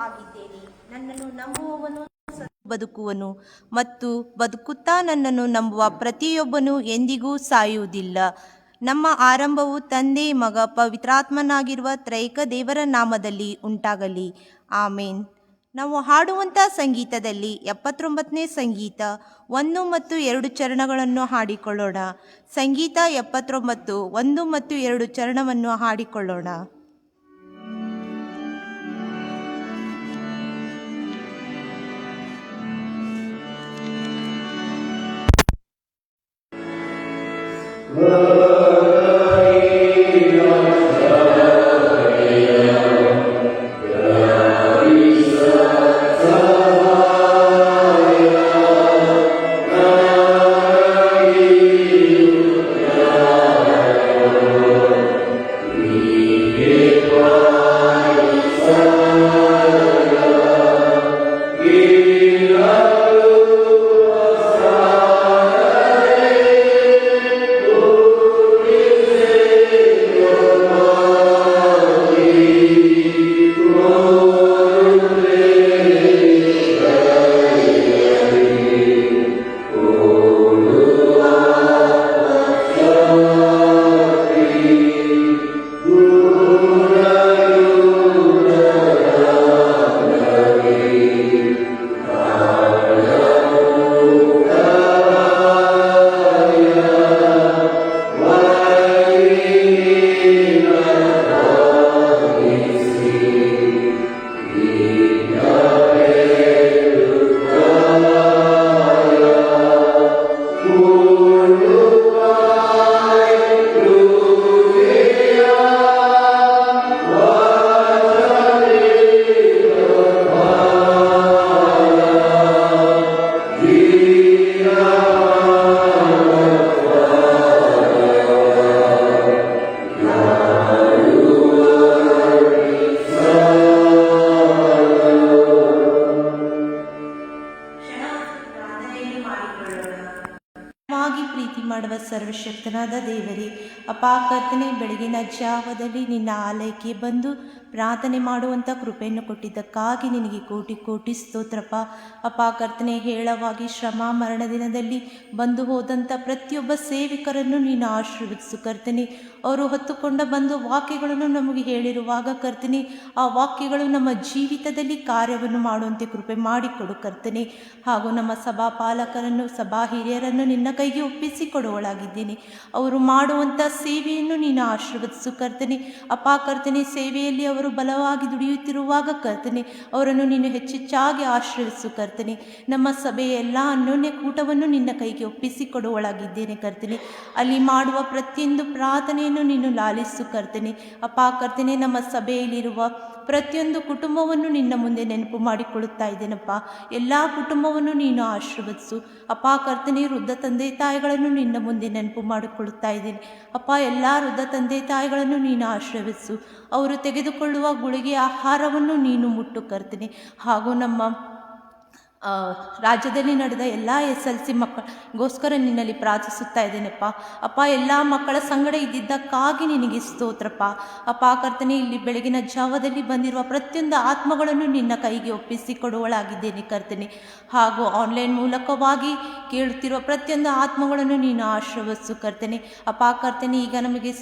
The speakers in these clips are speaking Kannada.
ಆಗಿದ್ದೇನೆ. ನನ್ನನ್ನು ನಂಬುವವನು ಬದುಕುವನು, ಮತ್ತು ಬದುಕುತ್ತಾ ನನ್ನನ್ನು ನಂಬುವ ಪ್ರತಿಯೊಬ್ಬನು ಎಂದಿಗೂ ಸಾಯುವುದಿಲ್ಲ. ನಮ್ಮ ಆರಂಭವು ತಂದೆ, ಮಗ, ಪವಿತ್ರಾತ್ಮನಾಗಿರುವ ತ್ರೈಕ ದೇವರ ನಾಮದಲ್ಲಿ ಉಂಟಾಗಲಿ. ಆಮೇನ್. ನಾವು ಹಾಡುವಂಥ ಸಂಗೀತದಲ್ಲಿ 79ನೇ ಸಂಗೀತ 1 ಮತ್ತು 2 ಚರಣಗಳನ್ನು ಹಾಡಿಕೊಳ್ಳೋಣ. ಸಂಗೀತ 79 1 ಮತ್ತು 2 ಚರಣವನ್ನು ಹಾಡಿಕೊಳ್ಳೋಣ. ಪ್ರೀತಿ ಮಾಡುವ ಸರ್ವಶಕ್ತನಾದ ದೇವರೇ, ಅಪಾ ಕರ್ತನೆ, ಬೆಳಗಿನ ಜಾವದಲ್ಲಿ ನಿನ್ನ ಆಲಯಕ್ಕೆ ಬಂದು ಪ್ರಾರ್ಥನೆ ಮಾಡುವಂಥ ಕೃಪೆಯನ್ನು ಕೊಟ್ಟಿದ್ದಕ್ಕಾಗಿ ನಿನಗೆ ಕೋಟಿ ಕೋಟಿ ಸ್ತೋತ್ರಪ್ಪ. ಅಪಾ ಕರ್ತನೆ, ಹೇಳವಾಗಿ ಶ್ರಮ ಮರಣ ದಿನದಲ್ಲಿ ಬಂದು ಹೋದಂಥ ಪ್ರತಿಯೊಬ್ಬ ಸೇವಿಕರನ್ನು ನೀನು ಆಶೀರ್ವದಿಸು ಕರ್ತನೆ. ಅವರು ಹೊತ್ತುಕೊಂಡ ಬಂದು ವಾಕ್ಯಗಳನ್ನು ನಮಗೆ ಹೇಳಿರುವಾಗ ಕರ್ತನೆ, ಆ ವಾಕ್ಯಗಳು ನಮ್ಮ ಜೀವಿತದಲ್ಲಿ ಕಾರ್ಯವನ್ನು ಮಾಡುವಂತೆ ಕೃಪೆ ಮಾಡಿಕೊಡು ಕರ್ತನೆ. ಹಾಗೂ ನಮ್ಮ ಸಭಾ ಪಾಲಕರನ್ನು, ಸಭಾ ಹಿರಿಯರನ್ನು ನಿನ್ನ ಕೈಗೆ ಒಪ್ಪಿಸಿಕೊಡುವಳಾಗಿದ್ದೇನೆ. ಅವರು ಮಾಡುವಂಥ ಸೇವೆಯನ್ನು ನೀನು ಆಶೀರ್ವದಿಸು ಕರ್ತನೆ. ಅಪಾ ಕರ್ತನೆ, ಸೇವೆಯಲ್ಲಿ ಅವರು ಬಲವಾಗಿ ದುಡಿಯುತ್ತಿರುವಾಗ ಕರ್ತನೆ, ಅವರನ್ನು ನೀನು ಹೆಚ್ಚೆಚ್ಚಾಗಿ ಆಶ್ರಯಿಸು ಕರ್ತನೆ. ನಮ್ಮ ಸಭೆಯ ಎಲ್ಲ ಅನ್ಯೋನ್ಯ ಕೂಟವನ್ನು ನಿನ್ನ ಕೈಗೆ ಒಪ್ಪಿಸಿಕೊಡುವಳಾಗಿದ್ದೇನೆ ಕರ್ತನೆ. ಅಲ್ಲಿ ಮಾಡುವ ಪ್ರತಿಯೊಂದು ಪ್ರಾರ್ಥನೆಯನ್ನು ನೀನು ಲಾಲಿಸು ಕರ್ತನೆ. ಅಪಾ ಕರ್ತನೆ, ನಮ್ಮ ಸಭೆಯಲ್ಲಿರುವ ಪ್ರತಿಯೊಂದು ಕುಟುಂಬವನ್ನು ನಿನ್ನ ಮುಂದೆ ನೆನಪು ಮಾಡಿಕೊಳ್ಳುತ್ತಾ ಇದ್ದೇನಪ್ಪ. ಎಲ್ಲ ಕುಟುಂಬವನ್ನು ನೀನು ಆಶೀರ್ವದಿಸು ಅಪಾ ಕರ್ತನೆ. ವೃದ್ಧ ತಂದೆ ತಾಯಿಗಳನ್ನು ನಿನ್ನ ಮುಂದೆ ನೆನಪು ಮಾಡಿಕೊಳ್ಳುತ್ತಾ ಇದ್ದೇನೆ ಅಪ್ಪ. ಎಲ್ಲ ವೃದ್ಧ ತಂದೆ ತಾಯಿಗಳನ್ನು ನೀನು ಆಶೀರ್ವದಿಸು. ಅವರು ತೆಗೆದುಕೊಳ್ಳುವ ಗುಳಿಗೆ ಆಹಾರವನ್ನು ನೀನು ಮುಟ್ಟು ಕರ್ತನೆ. ಹಾಗೂ ನಮ್ಮ ರಾಜ್ಯದಲ್ಲಿ ನಡೆದ ಎಲ್ಲ SLC ಮಕ್ಕಳಿಗೋಸ್ಕರ ನಿನ್ನಲ್ಲಿ ಪ್ರಾರ್ಥಿಸುತ್ತಾ ಇದ್ದೇನೆಪ್ಪ. ಅಪ್ಪ, ಎಲ್ಲ ಮಕ್ಕಳ ಸಂಗಡ ಇದ್ದಿದ್ದಕ್ಕಾಗಿ ನಿನಗೆ ಸ್ತೋತ್ರಪ್ಪ. ಅಪ್ಪ ಕರ್ತನೆ, ಇಲ್ಲಿ ಬೆಳಗಿನ ಜಾವದಲ್ಲಿ ಬಂದಿರುವ ಪ್ರತಿಯೊಂದು ಆತ್ಮಗಳನ್ನು ನಿನ್ನ ಕೈಗೆ ಒಪ್ಪಿಸಿಕೊಡುವಳಾಗಿದ್ದೇನೆ ಕರ್ತನೆ. ಹಾಗೂ ಆನ್ಲೈನ್ ಮೂಲಕವಾಗಿ ಕೇಳುತ್ತಿರುವ ಪ್ರತಿಯೊಂದು ಆತ್ಮಗಳನ್ನು ನೀನು ಆಶೀರ್ವದಿಸು ಕರ್ತನೆ. ಅಪ್ಪ ಕರ್ತನೆ, ಈಗ ನಮಗೆ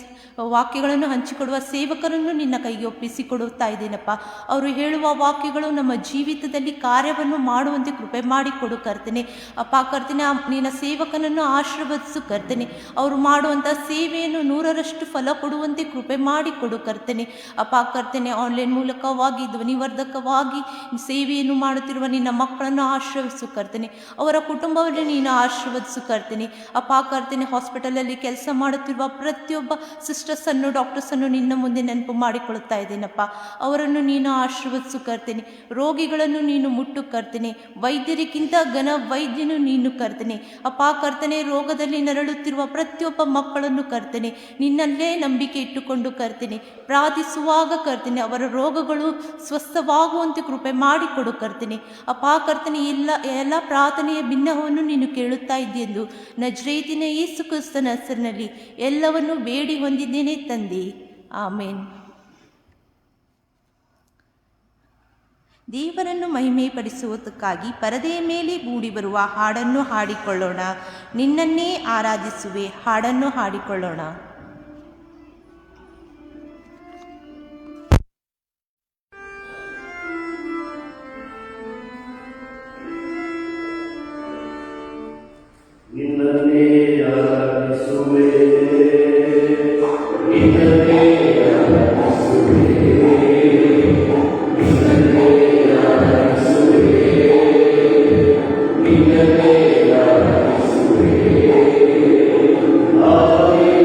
ವಾಕ್ಯಗಳನ್ನು ಹಂಚಿಕೊಡುವ ಸೇವಕರನ್ನು ನಿನ್ನ ಕೈಗೆ ಒಪ್ಪಿಸಿಕೊಡುತ್ತಾ ಇದ್ದೇನಪ್ಪ. ಅವರು ಹೇಳುವ ವಾಕ್ಯಗಳು ನಮ್ಮ ಜೀವಿತದಲ್ಲಿ ಕಾರ್ಯವನ್ನು ಮಾಡುವಂತೆ ಕೃಪೆ ಮಾಡಿಕೊಡು ಕರ್ತನೆ. ಅಪ್ಪ ಕರ್ತನೆ, ನಿನ್ನ ಸೇವಕನನ್ನು ಆಶೀರ್ವದಿಸು ಕರ್ತನೆ. ಅವರು ಮಾಡುವಂಥ ಸೇವೆಯನ್ನು 100ರಷ್ಟು ಫಲ ಕೊಡುವಂತೆ ಕೃಪೆ ಮಾಡಿಕೊಡು ಕರ್ತನೆ. ಅಪ್ಪ ಕರ್ತನೆ, ಆನ್ಲೈನ್ ಮೂಲಕವಾಗಿ ಧ್ವನಿವರ್ಧಕವಾಗಿ ಸೇವೆಯನ್ನು ಮಾಡುತ್ತಿರುವ ನಿನ್ನ ಮಕ್ಕಳನ್ನು ಆಶೀರ್ವದಿಸು ಕರ್ತನೆ. ಅವರ ಕುಟುಂಬವನ್ನು ನೀನು ಆಶೀರ್ವದಿಸು ಕರ್ತನೆ. ಅಪ್ಪ ಕರ್ತನೆ, ಹಾಸ್ಪಿಟಲಲ್ಲಿ ಕೆಲಸ ಮಾಡುತ್ತಿರುವ ಪ್ರತಿಯೊಬ್ಬ ಸಿಸ್ಟರ್ಸನ್ನು, ಡಾಕ್ಟರ್ಸನ್ನು ನಿನ್ನ ಮುಂದೆ ನೆನಪು ಮಾಡಿಕೊಳ್ಳುತ್ತಾ ಇದ್ದೇನಪ್ಪ. ಅವರನ್ನು ನೀನು ಆಶೀರ್ವದಿಸು ಕರ್ತನೆ. ರೋಗಿಗಳನ್ನು ನೀನು ಮುಟ್ಟು ಕರ್ತನೆ. ವೈದ್ಯರಿಗಿಂತ ಘನ ವೈದ್ಯನು ನೀನು ಕರ್ತನೆ. ಅಪ್ಪ ಕರ್ತನೆ, ರೋಗದಲ್ಲಿ ನರಳುತ್ತಿರುವ ಪ್ರತಿಯೊಬ್ಬ ಮಕ್ಕಳನ್ನು ಕರ್ತನೆ, ನಿನ್ನಲ್ಲೇ ನಂಬಿಕೆ ಇಟ್ಟುಕೊಂಡು ಕರ್ತನೆ ಪ್ರಾರ್ಥಿಸುವಾಗ ಕರ್ತನೆ, ಅವರ ರೋಗಗಳು ಸ್ವಸ್ಥವಾಗುವಂತೆ ಕೃಪೆ ಮಾಡಿಕೊಡು ಕರ್ತನೆ. ಅಪ್ಪ ಕರ್ತನೆ, ಎಲ್ಲ ಪ್ರಾರ್ಥನೆಯ ಭಿನ್ನವನ್ನು ನೀನು ಕೇಳುತ್ತಾ ಇದೆಯೆಂದು ನಜರೇತಿನ ಯೇಸು ಕ್ರಿಸ್ತನ ಹೆಸರಿನಲ್ಲಿ ಎಲ್ಲವನ್ನು ಬೇಡಿ ಹೊಂದಿದ್ದೇನೆ ತಂದೆ, ಆಮೇನ್. ದೇವರನ್ನು ಮಹಿಮೆಪಡಿಸುವುದಕ್ಕಾಗಿ ಪರದೆಯ ಮೇಲೆ ಮೂಡಿಬರುವ ಹಾಡನ್ನು ಹಾಡಿಕೊಳ್ಳೋಣ. ನಿನ್ನನ್ನೇ ಆರಾಧಿಸುವೆ ಹಾಡನ್ನು ಹಾಡಿಕೊಳ್ಳೋಣ. ನಿನ್ನನ್ನೇ ಆರಾಧಿಸುವೆ, ನಿನ್ನನ್ನೇ ಆರಾಧಿಸುವೆ, ನಿನ್ನನ್ನೇ ಆರಾಧಿಸುವೆ, ನಿನ್ನನ್ನೇ ಆರಾಧಿಸುವೆ. ಆದಿಯೇ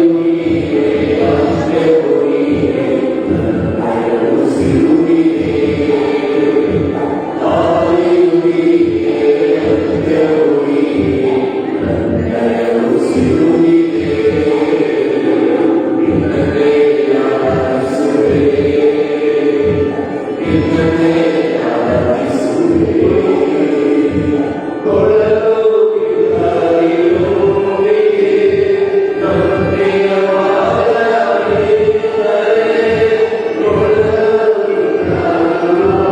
ಅಂತ್ಯವೇ ನನ್ನ ಸಿರುವಿಗೆ, ಆದಿಯೇ ಅಂತ್ಯವೇ ನನ್ನ ಸಿರುವಿಗೆ. ನಿನ್ನನ್ನೇ ಆರಾಧಿಸುವೆ, ನಿನ್ನನ್ನೇ ಆರಾಧಿಸುವೆ. ಕೊಳಲು ಕಿತ್ತಾರಿರುವಿಗೆ ನನ್ನ ಪ್ರಿಯವಾದ ಗೀತವೇ, ಕೊಳಲು ಕಿತ್ತಾರಿರುವಾಗ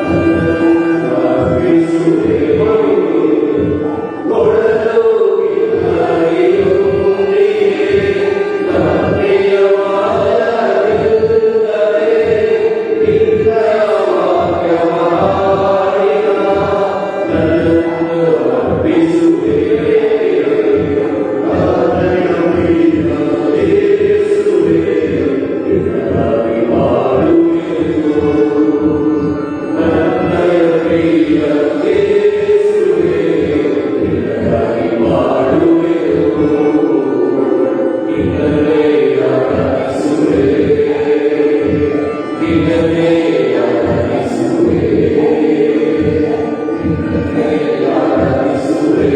ನನ್ನನ್ನು ಅರ್ಪಿಸುವೆ. ಕೊಳಲು ಕಿತ್ತಾರಿರುವಿಗೆ ನನ್ನ ಪ್ರಿಯವಾದ ಗೀತವೇ, ನಿನ್ನ ವಾಕ್ಯವಾಹಿನ ನನ್ನನ್ನು ಅರ್ಪಿಸುವೆ. ಆತನ ಪ್ರಿಯ ಯೇಸುವೇ, ನಿನಗಾಗಿ ಬಾಳುವೆನು. ನನ್ನಯ ಪ್ರಿಯ ಯೇಸುವೇ, ನಿನಗಾಗಿ ಬಾಳುವೆನು. ನಿನ್ನನ್ನೇ ಆರಾಧಿಸುವೆ, ನಿನ್ನನ್ನೇ ಆರಾಧಿಸುವೆ, ನಿನ್ನನ್ನೇ ಆರಾಧಿಸುವೆ,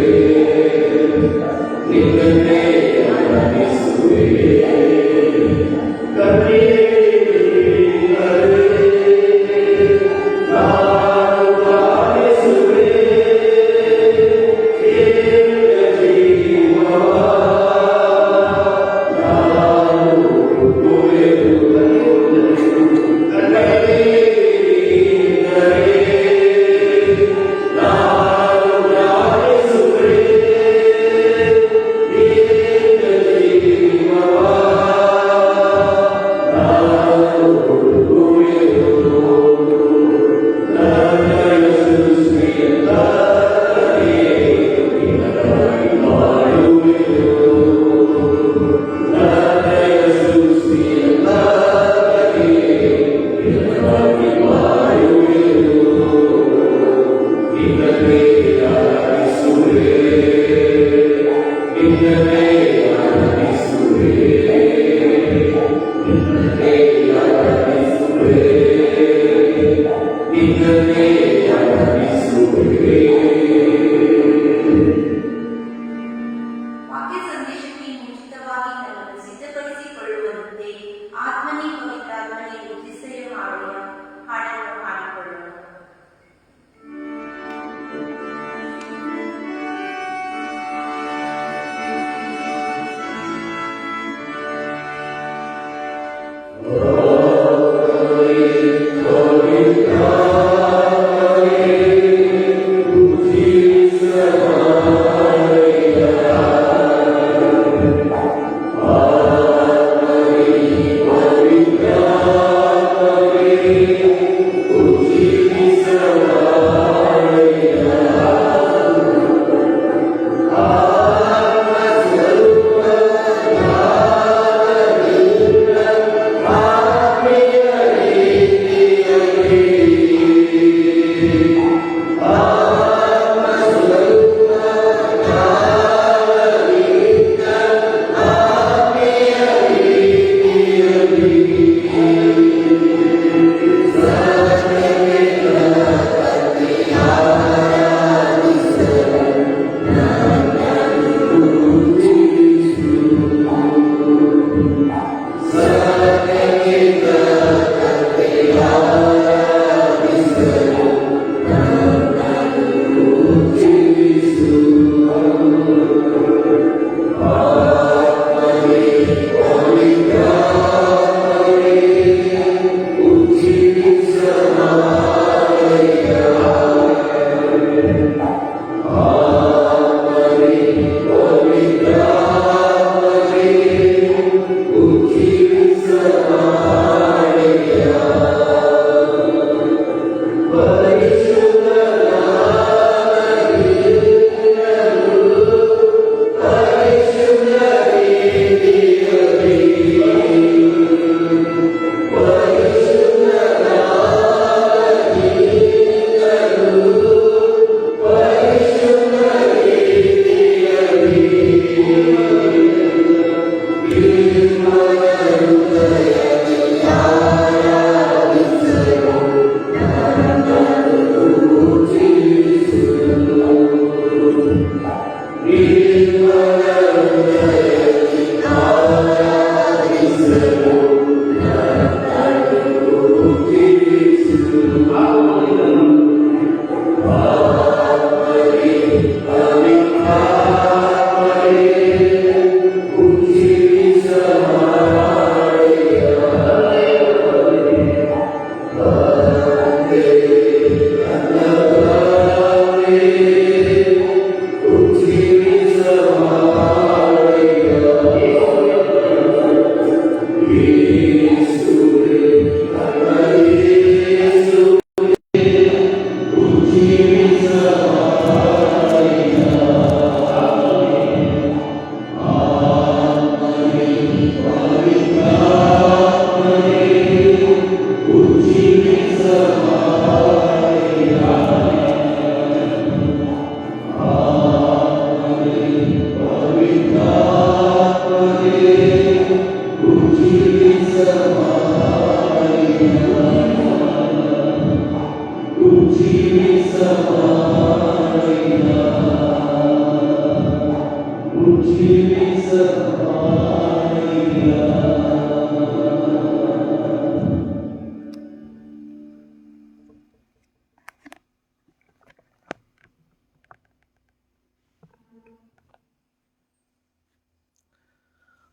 ನಿನ್ನನ್ನೇ ಆರಾಧಿಸುವೆ. ಕಣ್ಣೀರಿನಲ್ಲೇ ನಾನು ಗಾಳಿಸುವೆ, ಏಕ ಜೀವವ ನಾನು ಹುಡುಕುವೆನು. ಕಣ್ಣೀರಿನಲ್ಲೇ ನಾನು ಗಾಳಿಸುವೆ, ಏಕ ಜೀವವ ನಾನು ಹುಡುಕುವೆನು. ನನ್ನಯ ಸೃಷ್ಟಿಯೆಲ್ಲವೇ ನಿನಗಾಗಿ ಬಾಳುವೆನು. ನನ್ನಯ ಸೃಷ್ಟಿಯೆಲ್ಲವೇ ನಿನಗಾಗಿ ಬಾಳುವೆನು. ನಿನ್ನನ್ನೇ ಆರಾಧಿಸುವೆ, ನಿನ್ನನ್ನೇ ಆರಾಧಿಸುವೆ, ನಿನ್ನನ್ನೇ ಆರಾಧಿಸುವೆ, ನಿನ್ನನ್ನೇ ಆರಾಧಿಸುವೆ. ವಾಕ್ಯ ಸಂದೇಶಕ್ಕೆ ಮುಂಚಿತವಾಗಿ ನಮ್ಮನ್ನು ಸಿದ್ಧಪಡಿಸಿಕೊಳ್ಳುವಂತೆ ಆತ್ಮನೇ ಪವಿತ್ರಾತ್ಮನೇ ಉದ್ದೇಶ ಮಾಡುವ ಹಾಡನ್ನು ಹಾಡಿಕೊಳ್ಳೋಣ.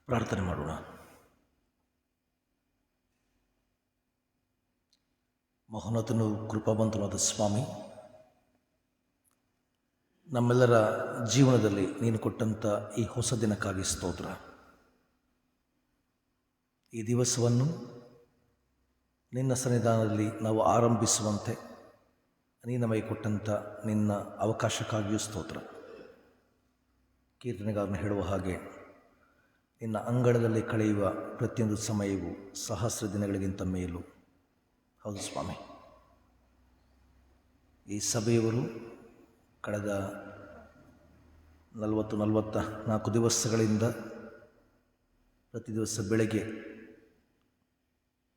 ಪ್ರಾರ್ಥನೆ ಮಾಡೋಣ. ಮಹೋನ್ನತನು ಕೃಪಾವಂತನಾದ ಸ್ವಾಮಿ, ನಮ್ಮೆಲ್ಲರ ಜೀವನದಲ್ಲಿ ನೀನು ಕೊಟ್ಟಂಥ ಈ ಹೊಸ ದಿನಕ್ಕಾಗಿ ಸ್ತೋತ್ರ. ಈ ದಿವಸವನ್ನು ನಿನ್ನ ಸನ್ನಿಧಾನದಲ್ಲಿ ನಾವು ಆರಂಭಿಸುವಂತೆ ನೀನು ನಮಗೆ ಕೊಟ್ಟಂಥ ನಿನ್ನ ಅವಕಾಶಕ್ಕಾಗಿಯೂ ಸ್ತೋತ್ರ. ಕೀರ್ತನೆಗಾರನು ಹೇಳುವ ಹಾಗೆ, ನಿನ್ನ ಅಂಗಳದಲ್ಲಿ ಕಳೆಯುವ ಪ್ರತಿಯೊಂದು ಸಮಯವೂ ಸಹಸ್ರ ದಿನಗಳಿಗಿಂತ ಮೇಲೂ. ಹೌದು ಸ್ವಾಮಿ, ಈ ಸಭೆಯವರು ಕಳೆದ 44 ದಿವಸಗಳಿಂದ ಪ್ರತಿ ದಿವಸ ಬೆಳಗ್ಗೆ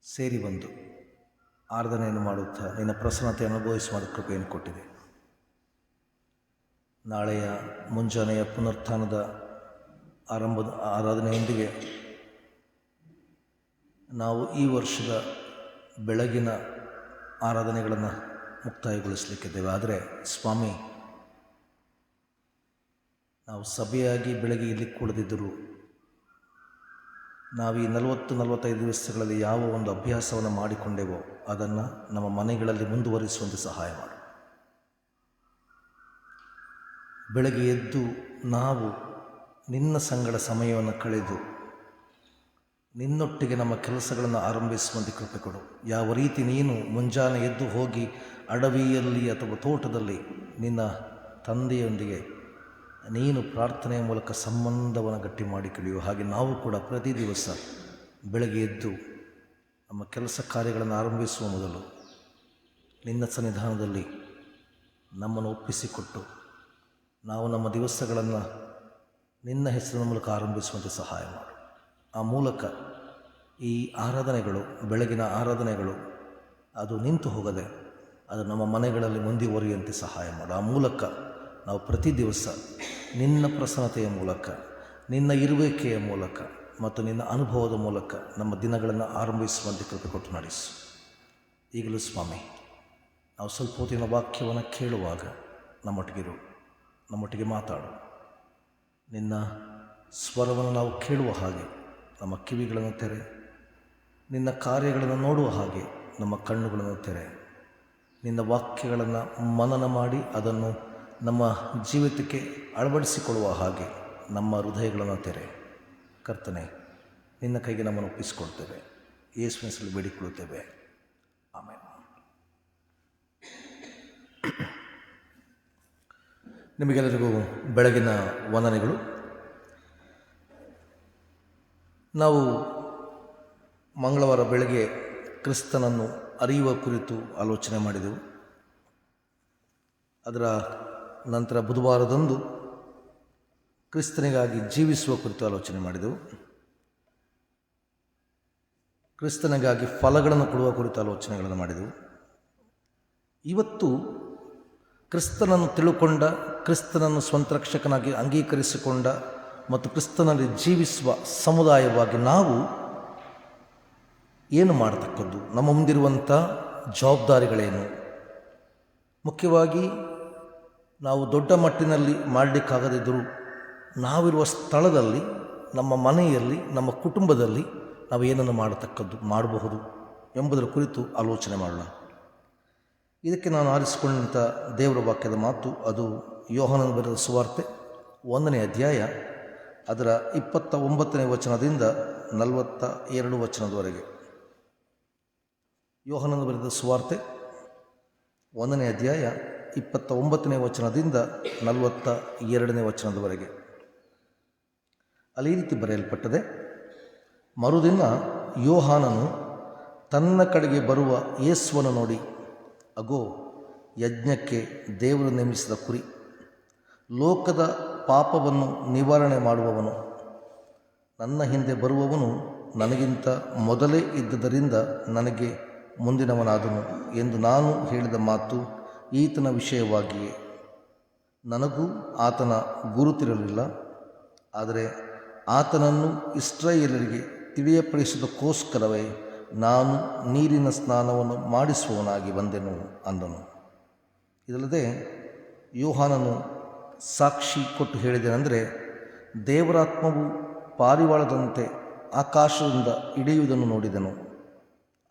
ಸೇರಿ ಬಂದು ಆರಾಧನೆಯನ್ನು ಮಾಡುತ್ತಾ ನಿನ್ನ ಪ್ರಸನ್ನತೆ ಅನುಭವಿಸುವ ಕೃಪೆಯನ್ನು ಕೊಟ್ಟಿದೆ. ನಾಳೆಯ ಮುಂಜಾನೆಯ ಪುನರುತ್ಥಾನದ ಆರಂಭದ ಆರಾಧನೆಯೊಂದಿಗೆ ನಾವು ಈ ವರ್ಷದ ಬೆಳಗಿನ ಆರಾಧನೆಗಳನ್ನು ಮುಕ್ತಾಯಗೊಳಿಸಲಿಕ್ಕಿದ್ದೇವೆ. ಆದರೆ ಸ್ವಾಮಿ, ನಾವು ಸಭೆಯಾಗಿ ಬೆಳಗ್ಗೆ ಇಲ್ಲಿ ಕೂಡದಿದ್ದರೂ ನಾವು ಈ 40-45 ದಿವಸಗಳಲ್ಲಿ ಯಾವ ಒಂದು ಅಭ್ಯಾಸವನ್ನು ಮಾಡಿಕೊಂಡೆವೋ ಅದನ್ನು ನಮ್ಮ ಮನೆಗಳಲ್ಲಿ ಮುಂದುವರಿಸುವಂತೆ ಸಹಾಯ ಮಾಡು. ಬೆಳಗ್ಗೆ ಎದ್ದು ನಾವು ನಿನ್ನ ಸಂಗಡ ಸಮಯವನ್ನು ಕಳೆದು ನಿನ್ನೊಟ್ಟಿಗೆ ನಮ್ಮ ಕೆಲಸಗಳನ್ನು ಆರಂಭಿಸುವಂತೆ ಕೃಪೆ ಕೊಡು. ಯಾವ ರೀತಿ ನೀನು ಮುಂಜಾನೆ ಎದ್ದು ಹೋಗಿ ಅಡವಿಯಲ್ಲಿ ಅಥವಾ ತೋಟದಲ್ಲಿ ನಿನ್ನ ತಂದೆಯೊಂದಿಗೆ ನೀನು ಪ್ರಾರ್ಥನೆಯ ಮೂಲಕ ಸಂಬಂಧವನ್ನು ಗಟ್ಟಿ ಮಾಡಿ ಕಳೆಯುವ ಹಾಗೆ ನಾವು ಕೂಡ ಪ್ರತಿ ದಿವಸ ಬೆಳಗ್ಗೆ ಎದ್ದು ನಮ್ಮ ಕೆಲಸ ಕಾರ್ಯಗಳನ್ನು ಆರಂಭಿಸುವ ಮೊದಲು ನಿನ್ನ ಸನ್ನಿಧಾನದಲ್ಲಿ ನಮ್ಮನ್ನು ಒಪ್ಪಿಸಿಕೊಟ್ಟು ನಾವು ನಮ್ಮ ದಿವಸಗಳನ್ನು ನಿನ್ನ ಹೆಸರಿನ ಮೂಲಕ ಆರಂಭಿಸುವಂತೆ ಸಹಾಯ ಮಾಡು. ಆ ಮೂಲಕ ಈ ಆರಾಧನೆಗಳು, ಬೆಳಗಿನ ಆರಾಧನೆಗಳು ಅದು ನಿಂತು ಹೋಗದೆ ಅದು ನಮ್ಮ ಮನೆಗಳಲ್ಲಿ ಮುಂದುವರಿಯುವಂತೆ ಸಹಾಯ ಮಾಡು. ಆ ಮೂಲಕ ನಾವು ಪ್ರತಿ ದಿವಸ ನಿನ್ನ ಪ್ರಸನ್ನತೆಯ ಮೂಲಕ, ನಿನ್ನ ಇರುವಿಕೆಯ ಮೂಲಕ ಮತ್ತು ನಿನ್ನ ಅನುಭವದ ಮೂಲಕ ನಮ್ಮ ದಿನಗಳನ್ನು ಆರಂಭಿಸುವಂತೆ ಕೃಪೆ ಕೊಟ್ಟು ನಡೆಸು. ಈಗಲೂ ಸ್ವಾಮಿ, ನಾವು ಸ್ವಲ್ಪ ಹೊತ್ತಿನ ವಾಕ್ಯವನ್ನು ಕೇಳುವಾಗ ನಮ್ಮೊಟ್ಟಿಗಿರು, ನಮ್ಮೊಟ್ಟಿಗೆ ಮಾತಾಡು. ನಿನ್ನ ಸ್ವರವನ್ನು ನಾವು ಕೇಳುವ ಹಾಗೆ ನಮ್ಮ ಕಿವಿಗಳನ್ನು ತೆರೆ, ನಿನ್ನ ಕಾರ್ಯಗಳನ್ನು ನೋಡುವ ಹಾಗೆ ನಮ್ಮ ಕಣ್ಣುಗಳನ್ನು ತೆರೆ, ನಿನ್ನ ವಾಕ್ಯಗಳನ್ನು ಮನನ ಮಾಡಿ ಅದನ್ನು ನಮ್ಮ ಜೀವಿತಕ್ಕೆ ಅಳವಡಿಸಿಕೊಳ್ಳುವ ಹಾಗೆ ನಮ್ಮ ಹೃದಯಗಳನ್ನು ತೆರೆ. ಕರ್ತನೆ, ನಿನ್ನ ಕೈಗೆ ನಮ್ಮನ್ನು ಒಪ್ಪಿಸಿಕೊಡ್ತೇವೆ. ಯೇಸುವಿನ ಹೆಸರಲ್ಲಿ ಬೇಡಿಕೊಳ್ಳುತ್ತೇವೆ, ಆಮೇಲೆ. ನಿಮಗೆಲ್ಲರಿಗೂ ಬೆಳಗಿನ ವಂದನೆಗಳು. ನಾವು ಮಂಗಳವಾರ ಬೆಳಗ್ಗೆ ಕ್ರಿಸ್ತನನ್ನು ಅರಿಯುವ ಕುರಿತು ಆಲೋಚನೆ ಮಾಡಿದೆವು. ಅದರ ನಂತರ ಬುಧವಾರದಂದು ಕ್ರಿಸ್ತನಿಗಾಗಿ ಜೀವಿಸುವ ಕುರಿತು ಆಲೋಚನೆ ಮಾಡಿದೆವು. ಕ್ರಿಸ್ತನಿಗಾಗಿ ಫಲಗಳನ್ನು ಕೊಡುವ ಕುರಿತು ಆಲೋಚನೆಗಳನ್ನು ಮಾಡಿದೆವು. ಇವತ್ತು ಕ್ರಿಸ್ತನನ್ನು ತಿಳುಕೊಂಡ, ಕ್ರಿಸ್ತನನ್ನು ಸ್ವಂತ ರಕ್ಷಕನಾಗಿ ಅಂಗೀಕರಿಸಿಕೊಂಡ ಮತ್ತು ಕ್ರಿಸ್ತನಲ್ಲಿ ಜೀವಿಸುವ ಸಮುದಾಯವಾಗಿ ನಾವು ಏನು ಮಾಡತಕ್ಕದ್ದು, ನಮ್ಮ ಮುಂದಿರುವಂಥ ಜವಾಬ್ದಾರಿಗಳೇನು, ಮುಖ್ಯವಾಗಿ ನಾವು ದೊಡ್ಡ ಮಟ್ಟಿನಲ್ಲಿ ಮಾಡಲಿಕ್ಕಾಗದಿದ್ದರೂ ನಾವಿರುವ ಸ್ಥಳದಲ್ಲಿ, ನಮ್ಮ ಮನೆಯಲ್ಲಿ, ನಮ್ಮ ಕುಟುಂಬದಲ್ಲಿ ನಾವು ಏನನ್ನು ಮಾಡಬಹುದು ಎಂಬುದರ ಕುರಿತು ಆಲೋಚನೆ ಮಾಡೋಣ. ಇದಕ್ಕೆ ನಾನು ಆರಿಸಿಕೊಂಡಂಥ ದೇವರ ವಾಕ್ಯದ ಮಾತು ಅದು ಯೋಹಾನನ ಬರೆದ ಸುವಾರ್ತೆ 1ನೇ ಅಧ್ಯಾಯ ಅದರ 29ನೇ ವಚನದಿಂದ 42 ವಚನದವರೆಗೆ. ಯೋಹಾನನ ಬರೆದ ಸುವಾರ್ತೆ 1ನೇ ಅಧ್ಯಾಯ 29ನೇ ವಚನದಿಂದ 42ನೇ ವಚನದವರೆಗೆ. ಅಲ್ಲಿ ಈ ರೀತಿ ಬರೆಯಲ್ಪಟ್ಟದೆ: ಮರುದಿನ ಯೋಹಾನನು ತನ್ನ ಕಡೆಗೆ ಬರುವ ಯೇಸುವನ್ನು ನೋಡಿ, ಅಗೋ, ಯಜ್ಞಕ್ಕೆ ದೇವರು ನೇಮಿಸಿದ ಕುರಿ, ಲೋಕದ ಪಾಪವನ್ನು ನಿವಾರಣೆ ಮಾಡುವವನು, ನನ್ನ ಹಿಂದೆ ಬರುವವನು ನನಗಿಂತ ಮೊದಲೇ ಇದ್ದುದರಿಂದ ನನಗೆ ಮುಂದಿನವನಾದನು ಎಂದು ನಾನು ಹೇಳಿದ ಮಾತು ಈತನ ವಿಷಯವಾಗಿಯೇ. ನನಗೂ ಆತನ ಗುರುತಿರಲಿಲ್ಲ, ಆದರೆ ಆತನನ್ನು ಇಸ್ರಾಯೇಲರಿಗೆ ತಿಳಿಯಪಡಿಸುವುದಕ್ಕೋಸ್ಕರವೇ ನಾನು ನೀರಿನ ಸ್ನಾನವನ್ನು ಮಾಡಿಸುವವನಾಗಿ ಬಂದೆನು ಅಂದನು. ಇದಲ್ಲದೆ ಯೋಹಾನನು ಸಾಕ್ಷಿ ಕೊಟ್ಟು ಹೇಳಿದೆನೆಂದರೆ, ದೇವರಾತ್ಮವು ಪಾರಿವಾಳದಂತೆ ಆಕಾಶದಿಂದ ಇಳಿಯುವುದನ್ನು ನೋಡಿದೆನು.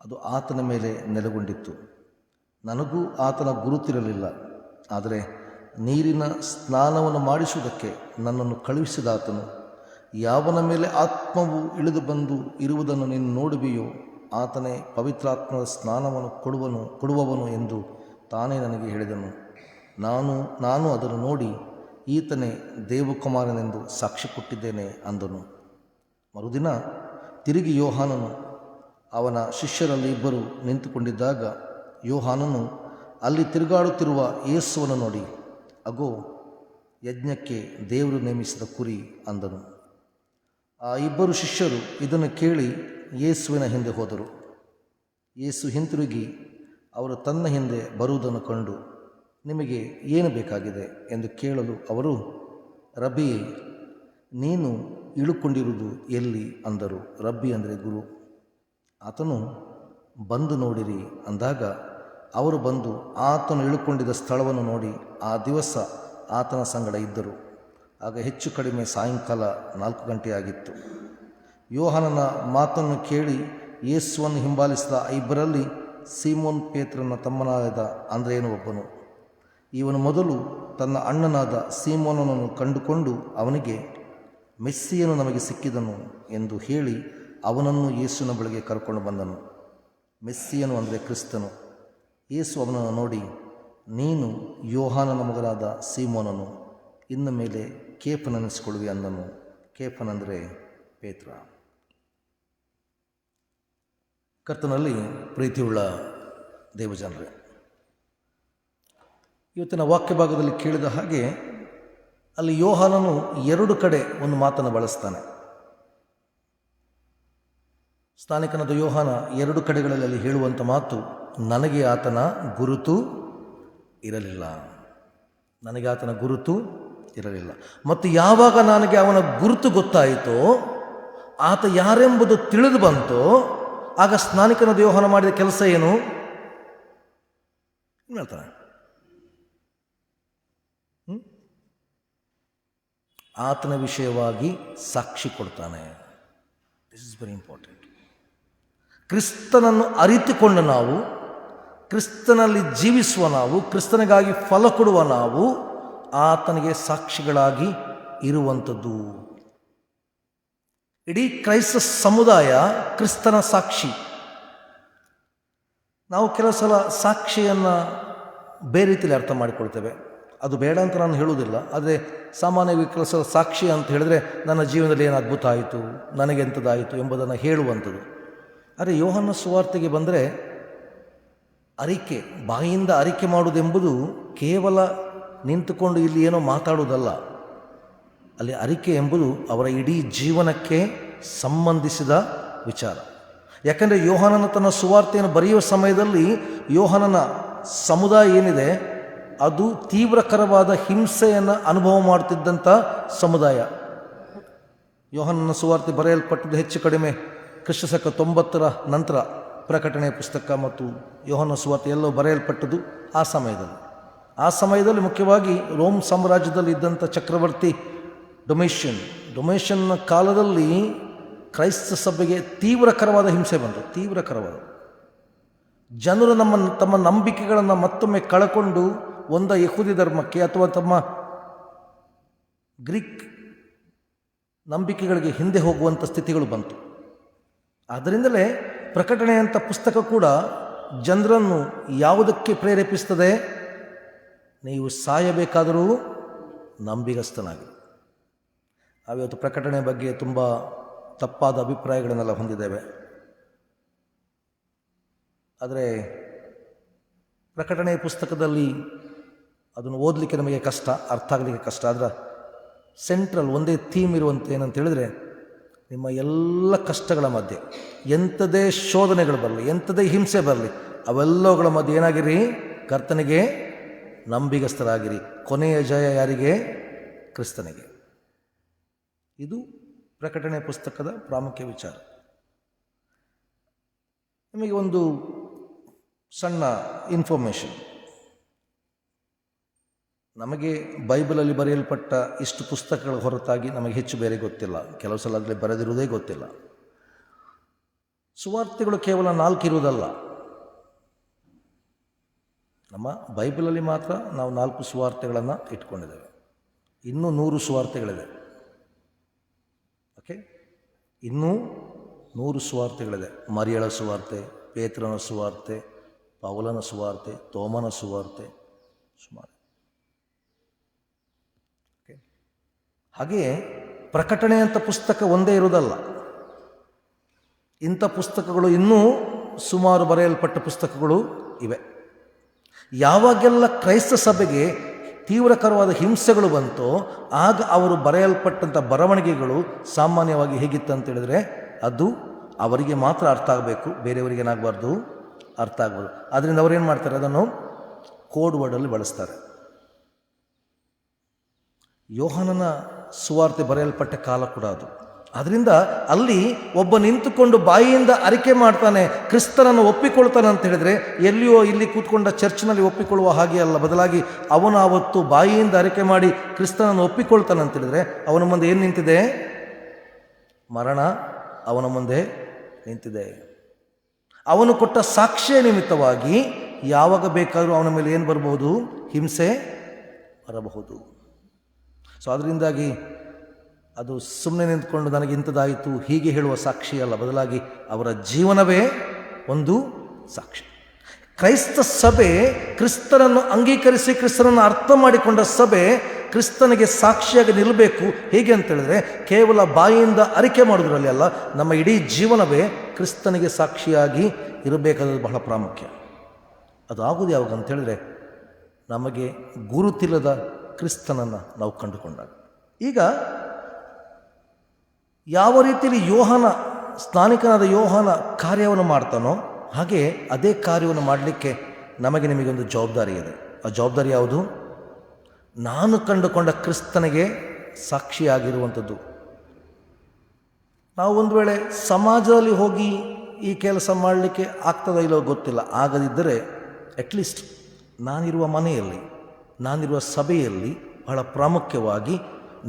ಅದು ಆತನ ಮೇಲೆ ನೆಲೆಗೊಂಡಿತ್ತು. ನನಗೂ ಆತನ ಗುರುತಿರಲಿಲ್ಲ, ಆದರೆ ನೀರಿನ ಸ್ನಾನವನ್ನು ಮಾಡಿಸುವುದಕ್ಕೆ ನನ್ನನ್ನು ಕಳುಹಿಸಿದಾತನು, ಯಾವನ ಮೇಲೆ ಆತ್ಮವು ಇಳಿದು ಬಂದು ಇರುವುದನ್ನು ನೀನು ನೋಡುವೆಯೋ ಆತನೇ ಪವಿತ್ರಾತ್ಮದ ಸ್ನಾನವನ್ನು ಕೊಡುವವನು ಎಂದು ತಾನೇ ನನಗೆ ಹೇಳಿದನು. ನಾನು ಅದನ್ನು ನೋಡಿ ಈತನೇ ದೇವಕುಮಾರನೆಂದು ಸಾಕ್ಷಿ ಕೊಟ್ಟಿದ್ದೇನೆ ಅಂದನು. ಮರುದಿನ ತಿರುಗಿ ಯೋಹಾನನು ಅವನ ಶಿಷ್ಯರಲ್ಲಿ ಇಬ್ಬರು ನಿಂತುಕೊಂಡಿದ್ದಾಗ ಯೋಹಾನನು ಅಲ್ಲಿ ತಿರುಗಾಡುತ್ತಿರುವ ಯೇಸುವನ್ನು ನೋಡಿ, ಅಗೋ, ಯಜ್ಞಕ್ಕೆ ದೇವರು ನೇಮಿಸಿದ ಕುರಿ ಅಂದನು. ಆ ಇಬ್ಬರು ಶಿಷ್ಯರು ಇದನ್ನು ಕೇಳಿ ಯೇಸುವಿನ ಹಿಂದೆ ಹೋದರು. ಯೇಸು ಹಿಂತಿರುಗಿ ಅವರು ತನ್ನ ಹಿಂದೆ ಬರುವುದನ್ನು ಕಂಡು, ನಿಮಗೆ ಏನು ಬೇಕಾಗಿದೆ ಎಂದು ಕೇಳಲು ಅವರು, ರಬ್ಬಿಯೇ, ನೀನು ಇಳುಕೊಂಡಿರುವುದು ಎಲ್ಲಿ ಅಂದರು. ರಬ್ಬಿ ಅಂದರೆ ಗುರು. ಆತನು, ಬಂದು ನೋಡಿರಿ ಅಂದಾಗ ಅವರು ಬಂದು ಆತನು ಇಳುಕೊಂಡಿದ್ದ ಸ್ಥಳವನ್ನು ನೋಡಿ ಆ ದಿವಸ ಆತನ ಸಂಗಡ ಇದ್ದರು. ಆಗ ಹೆಚ್ಚು ಕಡಿಮೆ ಸಾಯಂಕಾಲ 4 ಗಂಟೆಯಾಗಿತ್ತು. ಯೋಹಾನನ ಮಾತನ್ನು ಕೇಳಿ ಯೇಸುವನ್ನು ಹಿಂಬಾಲಿಸಿದ ಇಬ್ಬರಲ್ಲಿ ಸೀಮೋನ್ ಪೇತ್ರನ ತಮ್ಮನಾದ ಅಂದ್ರೆಯನು ಒಬ್ಬನು. ಇವನು ಮೊದಲು ತನ್ನ ಅಣ್ಣನಾದ ಸೀಮೋನನನ್ನು ಕಂಡುಕೊಂಡು ಅವನಿಗೆ, ಮೆಸ್ಸಿಯನು ನಮಗೆ ಸಿಕ್ಕಿದನು ಎಂದು ಹೇಳಿ ಅವನನ್ನು ಯೇಸುವಿನ ಬಳಿಗೆ ಕರ್ಕೊಂಡು ಬಂದನು. ಮೆಸ್ಸಿಯನು ಅಂದರೆ ಕ್ರಿಸ್ತನು. ಯೇಸು ಅವನನ್ನು ನೋಡಿ, ನೀನು ಯೋಹಾನನ ಮಗನಾದ ಸೀಮೋನನು, ಇನ್ನು ಮೇಲೆ ಕೇಫನೆನಿಸಿಕೊಳ್ಳುವೆ ಅಂದನು. ಕೇಫನೆಂದರೆ ಪೇತ್ರ. ಕರ್ತನಲ್ಲಿ ಪ್ರೀತಿಯುಳ್ಳ ದೇವಜನರೇ, ಇವತ್ತಿನ ವಾಕ್ಯ ಭಾಗದಲ್ಲಿ ಕೇಳಿದ ಹಾಗೆ ಅಲ್ಲಿ ಯೋಹಾನನು 2 ಕಡೆ ಒಂದು ಮಾತನ್ನು ಬಳಸ್ತಾನೆ. ಸ್ನಾನಿಕನಾದ ಯೋಹಾನ 2 ಕಡೆಗಳಲ್ಲಿ ಹೇಳುವಂಥ ಮಾತು, ನನಗೆ ಆತನ ಗುರುತು ಇರಲಿಲ್ಲ. ನನಗೆ ಆತನ ಗುರುತು ಇರಲಿಲ್ಲ. ಮತ್ತು ಯಾವಾಗ ನನಗೆ ಅವನ ಗುರುತು ಗೊತ್ತಾಯಿತೋ, ಆತ ಯಾರೆಂಬುದು ತಿಳಿದು ಬಂತೋ, ಆಗ ಸ್ನಾನಿಕನಾದ ಯೋಹಾನ ಮಾಡಿದ ಕೆಲಸ ಏನು ಹೇಳ್ತಾನೆ? ಆತನ ವಿಷಯವಾಗಿ ಸಾಕ್ಷಿ ಕೊಡ್ತಾನೆ. This is very important. ಕ್ರಿಸ್ತನನ್ನು ಅರಿತುಕೊಂಡ ನಾವು, ಕ್ರಿಸ್ತನಲ್ಲಿ ಜೀವಿಸುವ ನಾವು, ಕ್ರಿಸ್ತನಿಗಾಗಿ ಫಲ ಕೊಡುವ ನಾವು ಆತನಿಗೆ ಸಾಕ್ಷಿಗಳಾಗಿ ಇರುವಂಥದ್ದು. ಇಡೀ ಕ್ರೈಸ್ತ ಸಮುದಾಯ ಕ್ರಿಸ್ತನ ಸಾಕ್ಷಿ. ನಾವು ಕೆಲವು ಸಲ ಸಾಕ್ಷಿಯನ್ನು ಬೇರೆ ರೀತಿಯಲ್ಲಿ ಅರ್ಥ ಮಾಡಿಕೊಳ್ತೇವೆ. ಅದು ಬೇಡ ಅಂತ ನಾನು ಹೇಳುವುದಿಲ್ಲ, ಆದರೆ ಸಾಮಾನ್ಯವಾಗಿ ಕೆಲವು ಸಲ ಸಾಕ್ಷಿ ಅಂತ ಹೇಳಿದ್ರೆ ನನ್ನ ಜೀವನದಲ್ಲಿ ಏನು ಅದ್ಭುತ ಆಯಿತು, ನನಗೆಂಥದ್ದಾಯಿತು ಎಂಬುದನ್ನು ಹೇಳುವಂಥದ್ದು. ಆದರೆ ಯೋಹಾನ ಸುವಾರ್ತೆಗೆ ಬಂದರೆ ಅರಿಕೆ, ಬಾಯಿಯಿಂದ ಅರಿಕೆ ಮಾಡುವುದೆಂಬುದು ಕೇವಲ ನಿಂತುಕೊಂಡು ಇಲ್ಲಿ ಏನೋ ಮಾತಾಡುವುದಲ್ಲ. ಅಲ್ಲಿ ಅರಿಕೆ ಎಂಬುದು ಅವರ ಇಡೀ ಜೀವನಕ್ಕೆ ಸಂಬಂಧಿಸಿದ ವಿಚಾರ. ಯಾಕಂದರೆ ಯೋಹಾನನ ತನ್ನ ಸುವಾರ್ತೆಯನ್ನು ಬರೆಯುವ ಸಮಯದಲ್ಲಿ ಯೋಹಾನನ ಸಮುದಾಯ ಏನಿದೆ ಅದು ತೀವ್ರಕರವಾದ ಹಿಂಸೆಯನ್ನು ಅನುಭವ ಮಾಡುತ್ತಿದ್ದಂಥ ಸಮುದಾಯ. ಯೋಹಾನನ ಸುವಾರ್ತೆ ಬರೆಯಲ್ಪಟ್ಟದ್ದು ಹೆಚ್ಚು ಕಡಿಮೆ ಕ್ರಿಸ್ತಶಕ 90ರ ನಂತರ. ಪ್ರಕಟಣೆಯ ಪುಸ್ತಕ ಮತ್ತು ಯೋಹಾನನ ಸುವಾರ್ತೆ ಎಲ್ಲವೂ ಬರೆಯಲ್ಪಟ್ಟದ್ದು ಆ ಸಮಯದಲ್ಲಿ ಮುಖ್ಯವಾಗಿ ರೋಮ್ ಸಾಮ್ರಾಜ್ಯದಲ್ಲಿ ಇದ್ದಂಥ ಚಕ್ರವರ್ತಿ ಡೊಮೇಷನ್ನ ಕಾಲದಲ್ಲಿ ಕ್ರೈಸ್ತ ಸಭೆಗೆ ತೀವ್ರಕರವಾದ ಹಿಂಸೆ ಬಂತು. ತೀವ್ರಕರವಾದ ಜನರು ತಮ್ಮ ನಂಬಿಕೆಗಳನ್ನು ಮತ್ತೊಮ್ಮೆ ಕಳಕೊಂಡು ಒಂದ ಯಹೂದಿ ಧರ್ಮಕ್ಕೆ ಅಥವಾ ತಮ್ಮ ಗ್ರೀಕ್ ನಂಬಿಕೆಗಳಿಗೆ ಹಿಂದೆ ಹೋಗುವಂಥ ಸ್ಥಿತಿಗಳು ಬಂತು. ಆದ್ದರಿಂದಲೇ ಪ್ರಕಟಣೆಯಂಥ ಪುಸ್ತಕ ಕೂಡ ಜನರನ್ನು ಯಾವುದಕ್ಕೆ ಪ್ರೇರೇಪಿಸ್ತದೆ? ನೀವು ಸಾಯಬೇಕಾದರೂ ನಂಬಿಗಸ್ತನಾಗಿ. ನಾವಿವತ್ತು ಪ್ರಕಟಣೆ ಬಗ್ಗೆ ತುಂಬ ತಪ್ಪಾದ ಅಭಿಪ್ರಾಯಗಳನ್ನೆಲ್ಲ ಹೊಂದಿದ್ದೇವೆ. ಆದರೆ ಪ್ರಕಟಣೆಯ ಪುಸ್ತಕದಲ್ಲಿ ಅದನ್ನು ಓದಲಿಕ್ಕೆ ನಮಗೆ ಕಷ್ಟ, ಅರ್ಥ ಆಗಲಿಕ್ಕೆ ಕಷ್ಟ. ಅದರ ಸೆಂಟ್ರಲ್ ಒಂದೇ ಥೀಮ್ ಇರುವಂಥ ಏನಂತ ಹೇಳಿದರೆ, ನಿಮ್ಮ ಎಲ್ಲ ಕಷ್ಟಗಳ ಮಧ್ಯೆ ಎಂಥದೇ ಶೋಧನೆಗಳು ಬರಲಿ, ಎಂಥದೇ ಹಿಂಸೆ ಬರಲಿ, ಅವೆಲ್ಲವುಗಳ ಮಧ್ಯೆ ಏನಾಗಿರಿ? ಕರ್ತನಿಗೆ ನಂಬಿಗಸ್ತರಾಗಿರಿ. ಕೊನೆಯ ಜಯ ಯಾರಿಗೆ? ಕ್ರಿಸ್ತನಿಗೆ. ಇದು ಪ್ರಕಟಣೆ ಪುಸ್ತಕದ ಪ್ರಾಮುಖ್ಯ ವಿಚಾರ. ನಿಮಗೆ ಒಂದು ಸಣ್ಣ ಇನ್ಫಾರ್ಮೇಷನ್. ನಮಗೆ ಬೈಬಲಲ್ಲಿ ಬರೆಯಲ್ಪಟ್ಟ ಇಷ್ಟು ಪುಸ್ತಕಗಳ ಹೊರತಾಗಿ ನಮಗೆ ಹೆಚ್ಚು ಬೇರೆ ಗೊತ್ತಿಲ್ಲ. ಕೆಲವು ಸಲ ಅದರಲ್ಲಿ ಬರೆದಿರುವುದೇ ಗೊತ್ತಿಲ್ಲ. ಸುವಾರ್ತೆಗಳು ಕೇವಲ 4 ಇರುವುದಲ್ಲ. ನಮ್ಮ ಬೈಬಲಲ್ಲಿ ಮಾತ್ರ ನಾವು 4 ಸುವಾರ್ತೆಗಳನ್ನು ಇಟ್ಕೊಂಡಿದ್ದೇವೆ. ಇನ್ನೂ 100 ಸುವಾರ್ತೆಗಳಿದೆ. ಓಕೆ, ಇನ್ನೂ 100 ಸುವಾರ್ತೆಗಳಿದೆ. ಮರಿಯಳ ಸುವಾರ್ತೆ, ಪೇತ್ರನ ಸುವಾರ್ತೆ, ಪೌಲನ ಸುವಾರ್ತೆ, ತೋಮನ ಸುವಾರ್ತೆ, ಸುಮಾರು. ಓಕೆ, ಹಾಗೆಯೇ ಪ್ರಕಟಣೆ ಅಂತ ಪುಸ್ತಕ ಒಂದೇ ಇರುವುದಲ್ಲ. ಇಂಥ ಪುಸ್ತಕಗಳು ಇನ್ನೂ ಸುಮಾರು ಬರೆಯಲ್ಪಟ್ಟ ಪುಸ್ತಕಗಳು ಇವೆ. ಯಾವಾಗೆಲ್ಲ ಕ್ರೈಸ್ತ ಸಭೆಗೆ ತೀವ್ರಕರವಾದ ಹಿಂಸೆಗಳು ಬಂತೋ ಆಗ ಅವರು ಬರೆಯಲ್ಪಟ್ಟಂಥ ಬರವಣಿಗೆಗಳು ಸಾಮಾನ್ಯವಾಗಿ ಹೇಗಿತ್ತು ಹೇಳಿದರೆ, ಅದು ಅವರಿಗೆ ಮಾತ್ರ ಅರ್ಥ ಆಗಬೇಕು, ಬೇರೆಯವರಿಗೆ ಏನಾಗಬಾರ್ದು, ಅರ್ಥ ಆಗ್ಬಾರ್ದು. ಆದ್ದರಿಂದ ಅವರೇನು ಮಾಡ್ತಾರೆ, ಅದನ್ನು ಕೋಡ್ ವರ್ಡಲ್ಲಿ ಬಳಸ್ತಾರೆ. ಯೋಹಾನನ ಸುವಾರ್ತೆ ಬರೆಯಲ್ಪಟ್ಟ ಕಾಲ ಕೂಡ ಅದು. ಅದರಿಂದ ಅಲ್ಲಿ ಒಬ್ಬ ನಿಂತುಕೊಂಡು ಬಾಯಿಯಿಂದ ಅರಿಕೆ ಮಾಡ್ತಾನೆ, ಕ್ರಿಸ್ತನನ್ನು ಒಪ್ಪಿಕೊಳ್ತಾನೆ ಅಂತ ಹೇಳಿದರೆ ಎಲ್ಲಿಯೋ ಇಲ್ಲಿ ಕೂತ್ಕೊಂಡ ಚರ್ಚ್ನಲ್ಲಿ ಒಪ್ಪಿಕೊಳ್ಳುವ ಹಾಗೆ ಅಲ್ಲ. ಬದಲಾಗಿ ಅವನು ಆವತ್ತು ಬಾಯಿಯಿಂದ ಅರಿಕೆ ಮಾಡಿ ಕ್ರಿಸ್ತನನ್ನು ಒಪ್ಪಿಕೊಳ್ತಾನೆ ಅಂತ ಹೇಳಿದರೆ ಅವನ ಮುಂದೆ ಏನು ನಿಂತಿದೆ? ಮರಣ ಅವನ ಮುಂದೆ ನಿಂತಿದೆ. ಅವನು ಕೊಟ್ಟ ಸಾಕ್ಷ್ಯ ನಿಮಿತ್ತವಾಗಿ ಯಾವಾಗ ಬೇಕಾದರೂ ಅವನ ಮೇಲೆ ಏನು ಬರಬಹುದು? ಹಿಂಸೆ ಬರಬಹುದು. ಸೊ ಅದರಿಂದಾಗಿ ಅದು ಸುಮ್ಮನೆ ನಿಂತ್ಕೊಂಡು ನನಗೆ ಇಂಥದ್ದಾಯಿತು ಹೀಗೆ ಹೇಳುವ ಸಾಕ್ಷಿ ಅಲ್ಲ, ಬದಲಾಗಿ ಅವರ ಜೀವನವೇ ಒಂದು ಸಾಕ್ಷಿ. ಕ್ರೈಸ್ತ ಸಭೆ ಕ್ರಿಸ್ತನನ್ನು ಅಂಗೀಕರಿಸಿ ಕ್ರಿಸ್ತನನ್ನು ಅರ್ಥ ಮಾಡಿಕೊಂಡ ಸಭೆ ಕ್ರಿಸ್ತನಿಗೆ ಸಾಕ್ಷಿಯಾಗಿ ನಿಲ್ಲಬೇಕು. ಹೇಗೆ ಅಂತೇಳಿದ್ರೆ ಕೇವಲ ಬಾಯಿಯಿಂದ ಅರಿಕೆ ಮಾಡೋದ್ರಲ್ಲಿ ಅಲ್ಲ, ನಮ್ಮ ಇಡೀ ಜೀವನವೇ ಕ್ರಿಸ್ತನಿಗೆ ಸಾಕ್ಷಿಯಾಗಿ ಇರಬೇಕಾದದ್ದು ಬಹಳ ಪ್ರಾಮುಖ್ಯ. ಅದು ಆಗುವುದು ಯಾವಾಗ ಅಂತೇಳಿದ್ರೆ ನಮಗೆ ಗುರುತಿಲ್ಲದ ಕ್ರಿಸ್ತನನ್ನು ನಾವು ಕಂಡುಕೊಂಡಾಗ. ಈಗ ಯಾವ ರೀತಿಯಲ್ಲಿ ಯೋಹಾನ, ಸ್ನಾನಿಕನಾದ ಯೋಹಾನ ಕಾರ್ಯವನ್ನು ಮಾಡ್ತಾನೋ ಹಾಗೆ ಅದೇ ಕಾರ್ಯವನ್ನು ಮಾಡಲಿಕ್ಕೆ ನಮಗೆ ನಿಮಗೊಂದು ಜವಾಬ್ದಾರಿ ಇದೆ. ಆ ಜವಾಬ್ದಾರಿ ಯಾವುದು? ನಾನು ಕಂಡುಕೊಂಡ ಕ್ರಿಸ್ತನಿಗೆ ಸಾಕ್ಷಿಯಾಗಿರುವಂಥದ್ದು. ನಾವು ಒಂದು ವೇಳೆ ಸಮಾಜದಲ್ಲಿ ಹೋಗಿ ಈ ಕೆಲಸ ಮಾಡಲಿಕ್ಕೆ ಆಗ್ತದೋ ಇಲ್ಲೋ ಗೊತ್ತಿಲ್ಲ. ಆಗದಿದ್ದರೆ ಅಟ್ಲೀಸ್ಟ್ ನಾನಿರುವ ಮನೆಯಲ್ಲಿ, ನಾನಿರುವ ಸಭೆಯಲ್ಲಿ ಬಹಳ ಪ್ರಾಮುಖ್ಯವಾಗಿ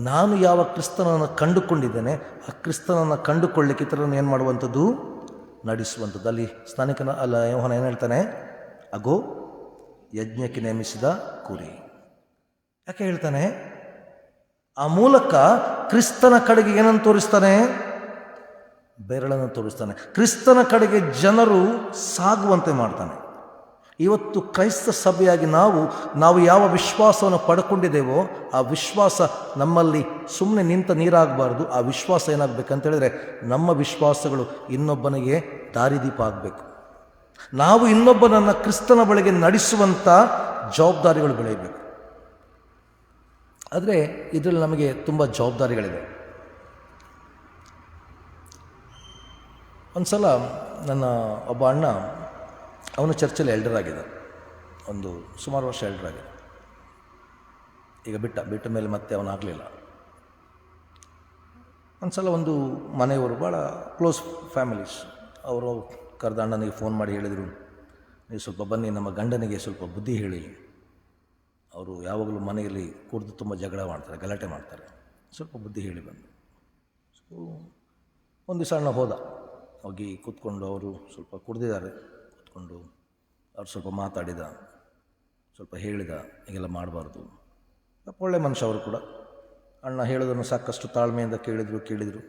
ನಾನು ಯಾವ ಕ್ರಿಸ್ತನನ್ನು ಕಂಡುಕೊಂಡಿದ್ದೇನೆ ಆ ಕ್ರಿಸ್ತನನ್ನು ಕಂಡುಕೊಳ್ಳಲಿಕ್ಕೆ ಇತರನ್ನು ಏನು ಮಾಡುವಂಥದ್ದು? ನಡೆಸುವಂಥದ್ದು. ಅಲ್ಲಿ ಸ್ನಾನಿಕನ ಅಲ್ಲ ಯೋಹಾನ ಏನು ಹೇಳ್ತಾನೆ? ಅಗೋ ಯಜ್ಞಕ್ಕೆ ನೇಮಿಸಿದ ಕುರಿ. ಯಾಕೆ ಹೇಳ್ತಾನೆ? ಆ ಮೂಲಕ ಕ್ರಿಸ್ತನ ಕಡೆಗೆ ಏನನ್ನು ತೋರಿಸ್ತಾನೆ? ಬೆರಳನ್ನು ತೋರಿಸ್ತಾನೆ. ಕ್ರಿಸ್ತನ ಕಡೆಗೆ ಜನರು ಸಾಗುವಂತೆ ಮಾಡ್ತಾನೆ. ಇವತ್ತು ಕ್ರೈಸ್ತ ಸಭೆಯಾಗಿ ನಾವು ಯಾವ ವಿಶ್ವಾಸವನ್ನು ಪಡ್ಕೊಂಡಿದ್ದೇವೋ ಆ ವಿಶ್ವಾಸ ನಮ್ಮಲ್ಲಿ ಸುಮ್ಮನೆ ನಿಂತ ನೀರಾಗಬಾರ್ದು. ಆ ವಿಶ್ವಾಸ ಏನಾಗಬೇಕಂತ ಹೇಳಿದ್ರೆ ನಮ್ಮ ವಿಶ್ವಾಸಗಳು ಇನ್ನೊಬ್ಬನಿಗೆ ದಾರಿದೀಪ ಆಗಬೇಕು. ನಾವು ಇನ್ನೊಬ್ಬನನ್ನು ಕ್ರಿಸ್ತನ ಬಳಿಗೆ ನಡೆಸುವಂಥ ಜವಾಬ್ದಾರಿಗಳು ಬೆಳೆಯಬೇಕು. ಆದರೆ ಇದರಲ್ಲಿ ನಮಗೆ ತುಂಬ ಜವಾಬ್ದಾರಿಗಳಿದೆ. ಒಂದು ಸಲ ನನ್ನ ಒಬ್ಬ ಅಣ್ಣ, ಅವನು ಚರ್ಚಲ್ಲಿ ಎಲ್ಡರ್ ಆಗಿದ್ದ, ಒಂದು ಸುಮಾರು ವರ್ಷ ಎಲ್ಡರ್ ಆಗಿದೆ. ಈಗ ಬಿಟ್ಟ ಮೇಲೆ ಮತ್ತೆ ಅವನಾಗಲಿಲ್ಲ. ಒಂದು ಸಲ ಒಂದು ಮನೆಯವರು ಭಾಳ ಕ್ಲೋಸ್ ಫ್ಯಾಮಿಲೀಸ್ ಅವರು ಕರೆದ ಅಣ್ಣನಿಗೆ ಫೋನ್ ಮಾಡಿ ಹೇಳಿದರು, ನೀವು ಸ್ವಲ್ಪ ಬನ್ನಿ, ನಮ್ಮ ಗಂಡನಿಗೆ ಸ್ವಲ್ಪ ಬುದ್ಧಿ ಹೇಳಿ. ಅವರು ಯಾವಾಗಲೂ ಮನೆಯಲ್ಲಿ ಕುಡಿದು ತುಂಬ ಜಗಳ ಮಾಡ್ತಾರೆ, ಗಲಾಟೆ ಮಾಡ್ತಾರೆ, ಸ್ವಲ್ಪ ಬುದ್ಧಿ ಹೇಳಿ ಬಂದು. ಸೊ ಒಂದು ದಿವಸ ಅಣ್ಣ ಹೋಗಿ ಕೂತ್ಕೊಂಡು, ಅವರು ಸ್ವಲ್ಪ ಕುಡ್ದಿದ್ದಾರೆ, ಕೂತ್ಕೊಂಡು ಅವ್ರು ಸ್ವಲ್ಪ ಮಾತಾಡಿದ, ಸ್ವಲ್ಪ ಹೇಳಿದ, ಹೀಗೆಲ್ಲ ಮಾಡಬಾರ್ದು. ಒಳ್ಳೆ ಮನುಷ್ಯ ಅವರು ಕೂಡ. ಅಣ್ಣ ಹೇಳೋದನ್ನು ಸಾಕಷ್ಟು ತಾಳ್ಮೆಯಿಂದ ಕೇಳಿದರು.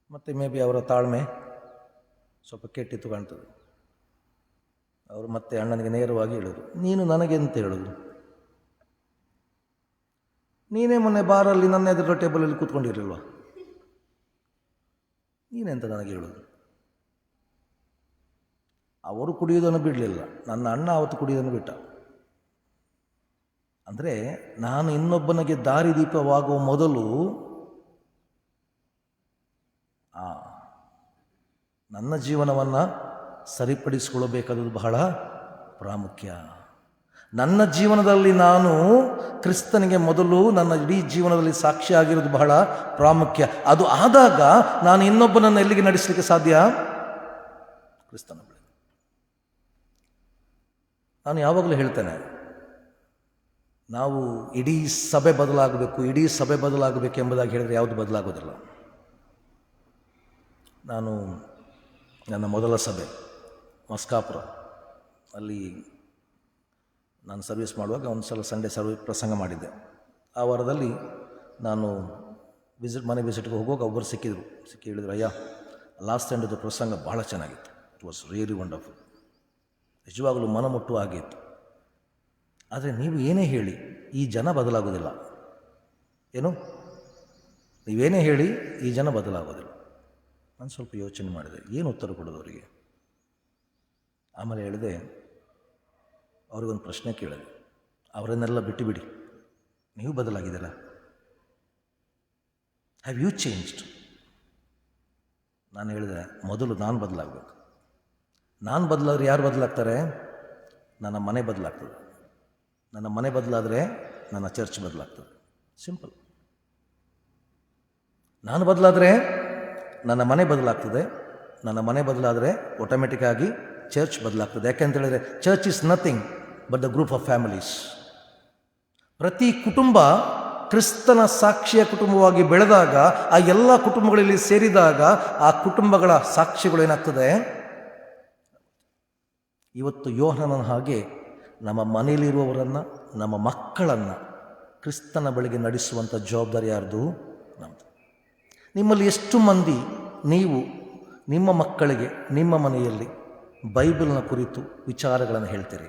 ಮತ್ತು ಮೇ ಬಿ ಅವರ ತಾಳ್ಮೆ ಸ್ವಲ್ಪ ಕೆಟ್ಟಿತ್ತು ಕಾಣ್ತದೆ. ಅವರು ಮತ್ತೆ ಅಣ್ಣನಿಗೆ ನೇರವಾಗಿ ಹೇಳಿದರು, ನೀನು ನನಗೆ ಅಂತ ಹೇಳೋದು? ನೀನೇ ಮೊನ್ನೆ ಬಾರಲ್ಲಿ ನನ್ನ ಎದುರು ಟೇಬಲಲ್ಲಿ ಕೂತ್ಕೊಂಡಿರಲಿಲ್ವ? ನೀನೆಂತ ನನಗೆ ಹೇಳೋದು? ಅವರು ಕುಡಿಯೋದನ್ನು ಬಿಡಲಿಲ್ಲ, ನನ್ನ ಅಣ್ಣ ಅವತ್ತು ಕುಡಿಯೋದನ್ನು ಬಿಟ್ಟ. ಅಂದರೆ ನಾನು ಇನ್ನೊಬ್ಬನಿಗೆ ದಾರಿದೀಪವಾಗುವ ಮೊದಲು ನನ್ನ ಜೀವನವನ್ನು ಸರಿಪಡಿಸಿಕೊಳ್ಳಬೇಕಾದದ್ದು ಬಹಳ ಪ್ರಾಮುಖ್ಯ. ನನ್ನ ಜೀವನದಲ್ಲಿ ನಾನು ಕ್ರಿಸ್ತನಿಗೆ ಮೊದಲು ನನ್ನ ಇಡೀ ಜೀವನದಲ್ಲಿ ಸಾಕ್ಷಿಯಾಗಿರೋದು ಬಹಳ ಪ್ರಾಮುಖ್ಯ. ಅದು ಆದಾಗ ನಾನು ಇನ್ನೊಬ್ಬನನ್ನು ಎಲ್ಲಿಗೆ ನಡೆಸಲಿಕ್ಕೆ ಸಾಧ್ಯ? ಕ್ರಿಸ್ತನ ಬಳಿ. ನಾನು ಯಾವಾಗಲೂ ಹೇಳ್ತೇನೆ, ನಾವು ಇಡೀ ಸಭೆ ಬದಲಾಗಬೇಕು ಎಂಬುದಾಗಿ ಹೇಳಿದರೆ ಯಾವುದು ಬದಲಾಗೋದಿಲ್ಲ. ನಾನು ನನ್ನ ಮೊದಲ ಸಭೆ ಮಸ್ಕಾಪುರ ಅಲ್ಲಿ ನಾನು ಸರ್ವಿಸ್ ಮಾಡುವಾಗ ಒಂದು ಸಲ ಸಂಡೇ ಪ್ರಸಂಗ ಮಾಡಿದ್ದೆ. ಆ ವಾರದಲ್ಲಿ ನಾನು ಮನೆ ವಿಸಿಟ್ಗೆ ಹೋಗುವಾಗ ಒಬ್ಬರು ಸಿಕ್ಕಿ ಹೇಳಿದ್ರು, ಅಯ್ಯ ಲಾಸ್ಟ್ ಸಂಡೇದು ಪ್ರಸಂಗ ಭಾಳ ಚೆನ್ನಾಗಿತ್ತು, ಇಟ್ ವಾಸ್ ರಿಯಲಿ ವಂಡರ್ಫುಲ್, ನಿಜವಾಗಲೂ ಮನ ಮುಟ್ಟುವ ಹಾಗಿತ್ತು. ಆದರೆ ನೀವು ಏನೇ ಹೇಳಿ ಈ ಜನ ಬದಲಾಗೋದಿಲ್ಲ. ಏನು? ನೀವೇನೇ ಹೇಳಿ ಈ ಜನ ಬದಲಾಗೋದಿಲ್ಲ. ನಾನು ಸ್ವಲ್ಪ ಯೋಚನೆ ಮಾಡಿದೆ, ಏನು ಉತ್ತರ ಕೊಡೋದು ಅವರಿಗೆ. ಆಮೇಲೆ ಹೇಳಿದೆ, ಅವ್ರಿಗೊಂದು ಪ್ರಶ್ನೆ ಕೇಳಿದೆ, ಅವರನ್ನೆಲ್ಲ ಬಿಟ್ಟುಬಿಡಿ, ನೀವು ಬದಲಾಗಿದ್ದೀರಾ? Have you changed? ನಾನು ಹೇಳಿದೆ, ಮೊದಲು ನಾನು ಬದಲಾಗಬೇಕು. ನಾನು ಬದಲಾದ್ರೆ ಯಾರು ಬದಲಾಗ್ತಾರೆ? ನನ್ನ ಮನೆ ಬದಲಾಗ್ತದೆ. ನನ್ನ ಮನೆ ಬದಲಾದರೆ ನನ್ನ ಚರ್ಚ್ ಬದಲಾಗ್ತದೆ. ಸಿಂಪಲ್. ನಾನು ಬದಲಾದರೆ ನನ್ನ ಮನೆ ಬದಲಾಗ್ತದೆ, ನನ್ನ ಮನೆ ಬದಲಾದರೆ ಆಟೋಮೆಟಿಕ್ಕಾಗಿ ಚರ್ಚ್ ಬದಲಾಗ್ತದೆ. ಯಾಕೆಂತ ಹೇಳಿದರೆ church is nothing but the group of families. ಪ್ರತಿ ಕುಟುಂಬ ಕ್ರಿಸ್ತನ ಸಾಕ್ಷಿಯ ಕುಟುಂಬವಾಗಿ ಬೆಳೆದಾಗ, ಆ ಎಲ್ಲ ಕುಟುಂಬಗಳಲ್ಲಿ ಸೇರಿದಾಗ ಆ ಕುಟುಂಬಗಳ ಸಾಕ್ಷಿಗಳು ಏನಾಗ್ತದೆ? ಇವತ್ತು ಯೋಹನನ ಹಾಗೆ ನಮ್ಮ ಮನೆಯಲ್ಲಿರುವವರನ್ನು, ನಮ್ಮ ಮಕ್ಕಳನ್ನು ಕ್ರಿಸ್ತನ ಬಳಿಗೆ ನಡೆಸುವಂಥ ಜವಾಬ್ದಾರಿ ಯಾರ್ದು? ನಮ್ಮದು. ನಿಮ್ಮಲ್ಲಿ ಎಷ್ಟು ಮಂದಿ ನೀವು ನಿಮ್ಮ ಮಕ್ಕಳಿಗೆ ನಿಮ್ಮ ಮನೆಯಲ್ಲಿ ಬೈಬಲ್ನ ಕುರಿತು ವಿಚಾರಗಳನ್ನು ಹೇಳ್ತೀರಿ?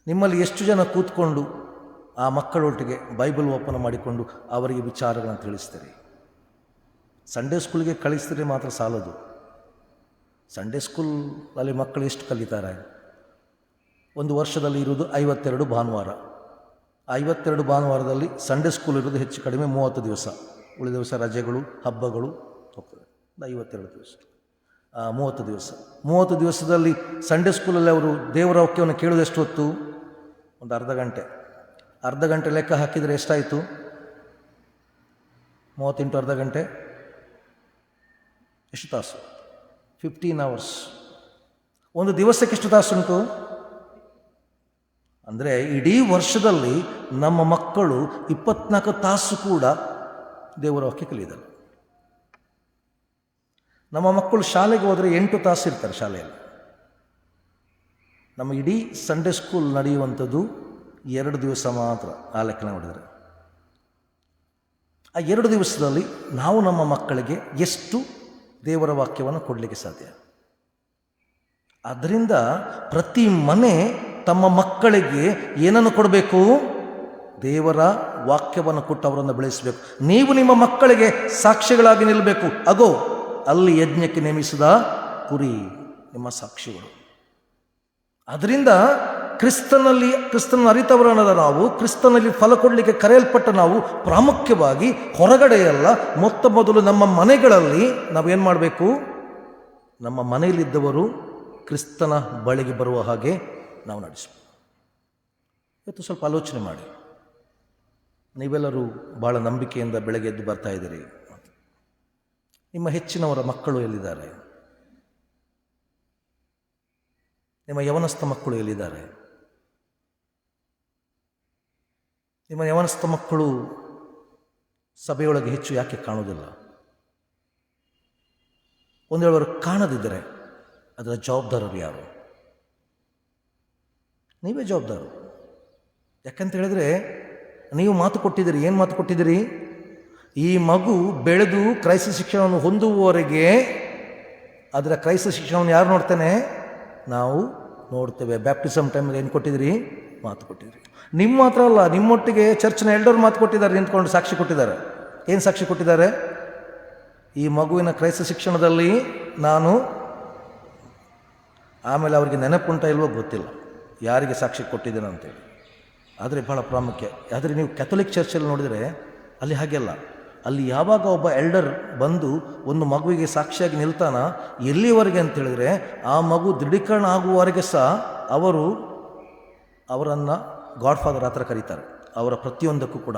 ನಿಮ್ಮಲ್ಲಿ ಎಷ್ಟು ಜನ ಕೂತ್ಕೊಂಡು ಆ ಮಕ್ಕಳೊಟ್ಟಿಗೆ ಬೈಬಲ್ ಓಪನ್ ಮಾಡಿಕೊಂಡು ಅವರಿಗೆ ವಿಚಾರಗಳನ್ನು ತಿಳಿಸ್ತೀರಿ? ಸಂಡೇ ಸ್ಕೂಲ್ಗೆ ಕಳಿಸ್ತೀರಿ ಮಾತ್ರ ಸಾಲದು. ಸಂಡೇ ಸ್ಕೂಲಲ್ಲಿ ಮಕ್ಕಳು ಎಷ್ಟು ಕಲಿತಾರೆ? ಒಂದು ವರ್ಷದಲ್ಲಿ ಇರುವುದು 52 ಭಾನುವಾರ. 52 ಭಾನುವಾರದಲ್ಲಿ ಸಂಡೇ ಸ್ಕೂಲ್ ಇರೋದು ಹೆಚ್ಚು ಕಡಿಮೆ 30 ದಿವಸ. ಉಳಿದ ದಿವಸ ರಜೆಗಳು, ಹಬ್ಬಗಳು ಹೋಗ್ತದೆ. 52 ದಿವಸ, 30 ದಿವಸ. 30 ದಿವಸದಲ್ಲಿ ಸಂಡೇ ಸ್ಕೂಲಲ್ಲಿ ಅವರು ದೇವರ ವಾಕ್ಯವನ್ನು ಕೇಳೋದು ಎಷ್ಟು ಹೊತ್ತು? ಒಂದು ಅರ್ಧ ಗಂಟೆ ಲೆಕ್ಕ ಹಾಕಿದರೆ ಎಷ್ಟಾಯಿತು? 30 × ಅರ್ಧ ಗಂಟೆ ಎಷ್ಟು ತಾಸು? 15 hours. ಒಂದು ದಿವಸಕ್ಕೆ ಎಷ್ಟು ತಾಸುಂಟು? ಅಂದರೆ ಇಡೀ ವರ್ಷದಲ್ಲಿ ನಮ್ಮ ಮಕ್ಕಳು 24 ತಾಸು ಕೂಡ ದೇವರ ವಾಕ್ಯ ಕಲಿಯಲ್ಲ. ನಮ್ಮ ಮಕ್ಕಳು ಶಾಲೆಗೆ ಹೋದರೆ 8 ತಾಸು ಇರ್ತಾರೆ ಶಾಲೆಯಲ್ಲಿ. ನಮ್ಮ ಇಡೀ ಸಂಡೇ ಸ್ಕೂಲ್ ನಡೆಯುವಂಥದ್ದು 2 ದಿವಸ ಮಾತ್ರ. ಆ ಲೆಕ್ಕ ನೋಡಿದರೆ ಆ 2 ದಿವಸದಲ್ಲಿ ನಾವು ನಮ್ಮ ಮಕ್ಕಳಿಗೆ ಎಷ್ಟು ದೇವರ ವಾಕ್ಯವನ್ನು ಕೊಡಲಿಕ್ಕೆ ಸಾಧ್ಯ? ಆದ್ದರಿಂದ ಪ್ರತಿ ಮನೆ ತಮ್ಮ ಮಕ್ಕಳಿಗೆ ಏನನ್ನು ಕೊಡಬೇಕು? ದೇವರ ವಾಕ್ಯವನ್ನು ಕೊಟ್ಟು ಅವರನ್ನು ಬೆಳೆಸಬೇಕು. ನೀವು ನಿಮ್ಮ ಮಕ್ಕಳಿಗೆ ಸಾಕ್ಷಿಗಳಾಗಿ ನಿಲ್ಲಬೇಕು. ಅಗೋ ಅಲ್ಲಿ ಯಜ್ಞಕ್ಕೆ ನೇಮಿಸಿದ ಕುರಿ ನಿಮ್ಮ ಸಾಕ್ಷಿಗಳು. ಅದರಿಂದ ಕ್ರಿಸ್ತನ ಅರಿತವರನ್ನದ ನಾವು, ಕ್ರಿಸ್ತನಲ್ಲಿ ಫಲ ಕೊಡಲಿಕ್ಕೆ ಕರೆಯಲ್ಪಟ್ಟ ನಾವು ಪ್ರಾಮುಖ್ಯವಾಗಿ ಹೊರಗಡೆಯಲ್ಲ, ಮೊದಲು ನಮ್ಮ ಮನೆಗಳಲ್ಲಿ ನಾವೇನು ಮಾಡಬೇಕು? ನಮ್ಮ ಮನೆಯಲ್ಲಿದ್ದವರು ಕ್ರಿಸ್ತನ ಬಳಿಗೆ ಬರುವ ಹಾಗೆ ನಾವು ನಡೆಸಬೇಕು. ಇವತ್ತು ಸ್ವಲ್ಪ ಆಲೋಚನೆ ಮಾಡಿ. ನೀವೆಲ್ಲರೂ ಭಾಳ ನಂಬಿಕೆಯಿಂದ ಬೆಳಗ್ಗೆ ಎದ್ದು ಬರ್ತಾ ಇದ್ದೀರಿ. ನಿಮ್ಮ ಹೆಚ್ಚಿನವರ ಮಕ್ಕಳು ಎಲ್ಲಿದ್ದಾರೆ? ನಿಮ್ಮ ಯವನಸ್ಥ ಮಕ್ಕಳು ಎಲ್ಲಿದ್ದಾರೆ? ನಿಮ್ಮ ಯವನಸ್ಥ ಮಕ್ಕಳು ಸಭೆಯೊಳಗೆ ಹೆಚ್ಚು ಯಾಕೆ ಕಾಣುವುದಿಲ್ಲ? ಒಂದು ವೇಳೆ ಅವರು ಕಾಣದಿದ್ದರೆ ಅದರ ಜವಾಬ್ದಾರರು ಯಾರು? ನೀವೇ ಜವಾಬ್ದಾರರು. ಯಾಕಂತ ಹೇಳಿದರೆ ನೀವು ಮಾತು ಕೊಟ್ಟಿದ್ದೀರಿ. ಏನು ಮಾತು ಕೊಟ್ಟಿದ್ದೀರಿ? ಈ ಮಗು ಬೆಳೆದು ಕ್ರೈಸ್ತ ಶಿಕ್ಷಣವನ್ನು ಹೊಂದುವವರೆಗೆ ಅದರ ಕ್ರೈಸ್ತ ಶಿಕ್ಷಣವನ್ನು ಯಾರು ನೋಡ್ತಾನೆ? ನಾವು ನೋಡ್ತೇವೆ. ಬ್ಯಾಪ್ಟಿಸಮ್ ಟೈಮಲ್ಲಿ ಏನು ಕೊಟ್ಟಿದ್ದೀರಿ? ಮಾತು ಕೊಟ್ಟಿದ್ದೀರಿ. ನಿಮ್ಮ ಮಾತ್ರ ಅಲ್ಲ, ನಿಮ್ಮೊಟ್ಟಿಗೆ ಚರ್ಚ್ನ ಎಲ್ಡರ್ ಮಾತು ಕೊಟ್ಟಿದ್ದಾರೆ, ನಿಂತ್ಕೊಂಡು ಸಾಕ್ಷಿ ಕೊಟ್ಟಿದ್ದಾರೆ. ಏನು ಸಾಕ್ಷಿ ಕೊಟ್ಟಿದ್ದಾರೆ? ಈ ಮಗುವಿನ ಕ್ರೈಸ್ತ ಶಿಕ್ಷಣದಲ್ಲಿ ನಾನು, ಆಮೇಲೆ ಅವರಿಗೆ ನೆನಪುಂಟ ಇಲ್ವೋ ಗೊತ್ತಿಲ್ಲ ಯಾರಿಗೆ ಸಾಕ್ಷಿ ಕೊಟ್ಟಿದ್ದೇನೆ ಅಂತೇಳಿ. ಆದರೆ ಭಾಳ ಪ್ರಾಮುಖ್ಯ. ಆದರೆ ನೀವು ಕ್ಯಾಥೋಲಿಕ್ ಚರ್ಚಲ್ಲಿ ನೋಡಿದರೆ ಅಲ್ಲಿ ಹಾಗೆಲ್ಲ. ಅಲ್ಲಿ ಯಾವಾಗ ಒಬ್ಬ ಎಲ್ಡರ್ ಬಂದು ಒಂದು ಮಗುವಿಗೆ ಸಾಕ್ಷಿಯಾಗಿ ನಿಲ್ತಾನ, ಎಲ್ಲಿವರೆಗೆ ಅಂತೇಳಿದರೆ ಆ ಮಗು ದೃಢೀಕರಣ ಆಗುವವರೆಗೆ ಸಹ ಅವರು ಅವರನ್ನು ಗಾಡ್ ಫಾದರ್ ಹತ್ರ ಕರೀತಾರೆ, ಅವರ ಪ್ರತಿಯೊಂದಕ್ಕೂ ಕೂಡ.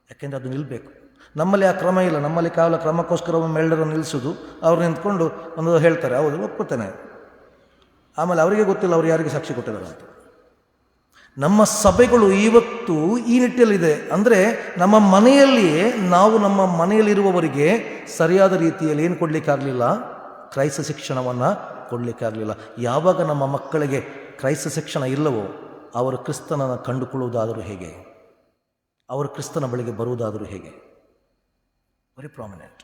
ಯಾಕೆಂದರೆ ಅದು ನಿಲ್ಲಬೇಕು. ನಮ್ಮಲ್ಲಿ ಆ ಕ್ರಮ ಇಲ್ಲ. ನಮ್ಮಲ್ಲಿ ಕೇವಲ ಕ್ರಮಕ್ಕೋಸ್ಕರ ಒಮ್ಮೆ ಎಲ್ಲರನ್ನು ನಿಲ್ಲಿಸೋದು, ಅವ್ರು ನಿಂತ್ಕೊಂಡು ಒಂದು ಹೇಳ್ತಾರೆ, ಹೌದು ಒಪ್ಕೋತೇನೆ, ಆಮೇಲೆ ಅವರಿಗೆ ಗೊತ್ತಿಲ್ಲ ಅವ್ರು ಯಾರಿಗೆ ಸಾಕ್ಷಿ ಕೊಟ್ಟಿದ್ದಾರೆ ಅಂತ. ನಮ್ಮ ಸಭೆಗಳು ಇವತ್ತು ಈ ನಿಟ್ಟಿನಲ್ಲಿದೆ. ಅಂದರೆ ನಮ್ಮ ಮನೆಯಲ್ಲಿಯೇ ನಾವು ನಮ್ಮ ಮನೆಯಲ್ಲಿರುವವರಿಗೆ ಸರಿಯಾದ ರೀತಿಯಲ್ಲಿ ಏನು ಕೊಡಲಿಕ್ಕಾಗಲಿಲ್ಲ, ಕ್ರೈಸ್ತ ಶಿಕ್ಷಣವನ್ನು ಕೊಡಲಿಕ್ಕಾಗಲಿಲ್ಲ. ಯಾವಾಗ ನಮ್ಮ ಮಕ್ಕಳಿಗೆ ಕ್ರೈಸ್ತ ಶಿಕ್ಷಣ ಇಲ್ಲವೋ ಅವರು ಕ್ರಿಸ್ತನನ್ನು ಕಂಡುಕೊಳ್ಳುವುದಾದರೂ ಹೇಗೆ, ಅವರು ಕ್ರಿಸ್ತನ ಬಳಿಗೆ ಬರುವುದಾದರೂ ಹೇಗೆ? Very prominent.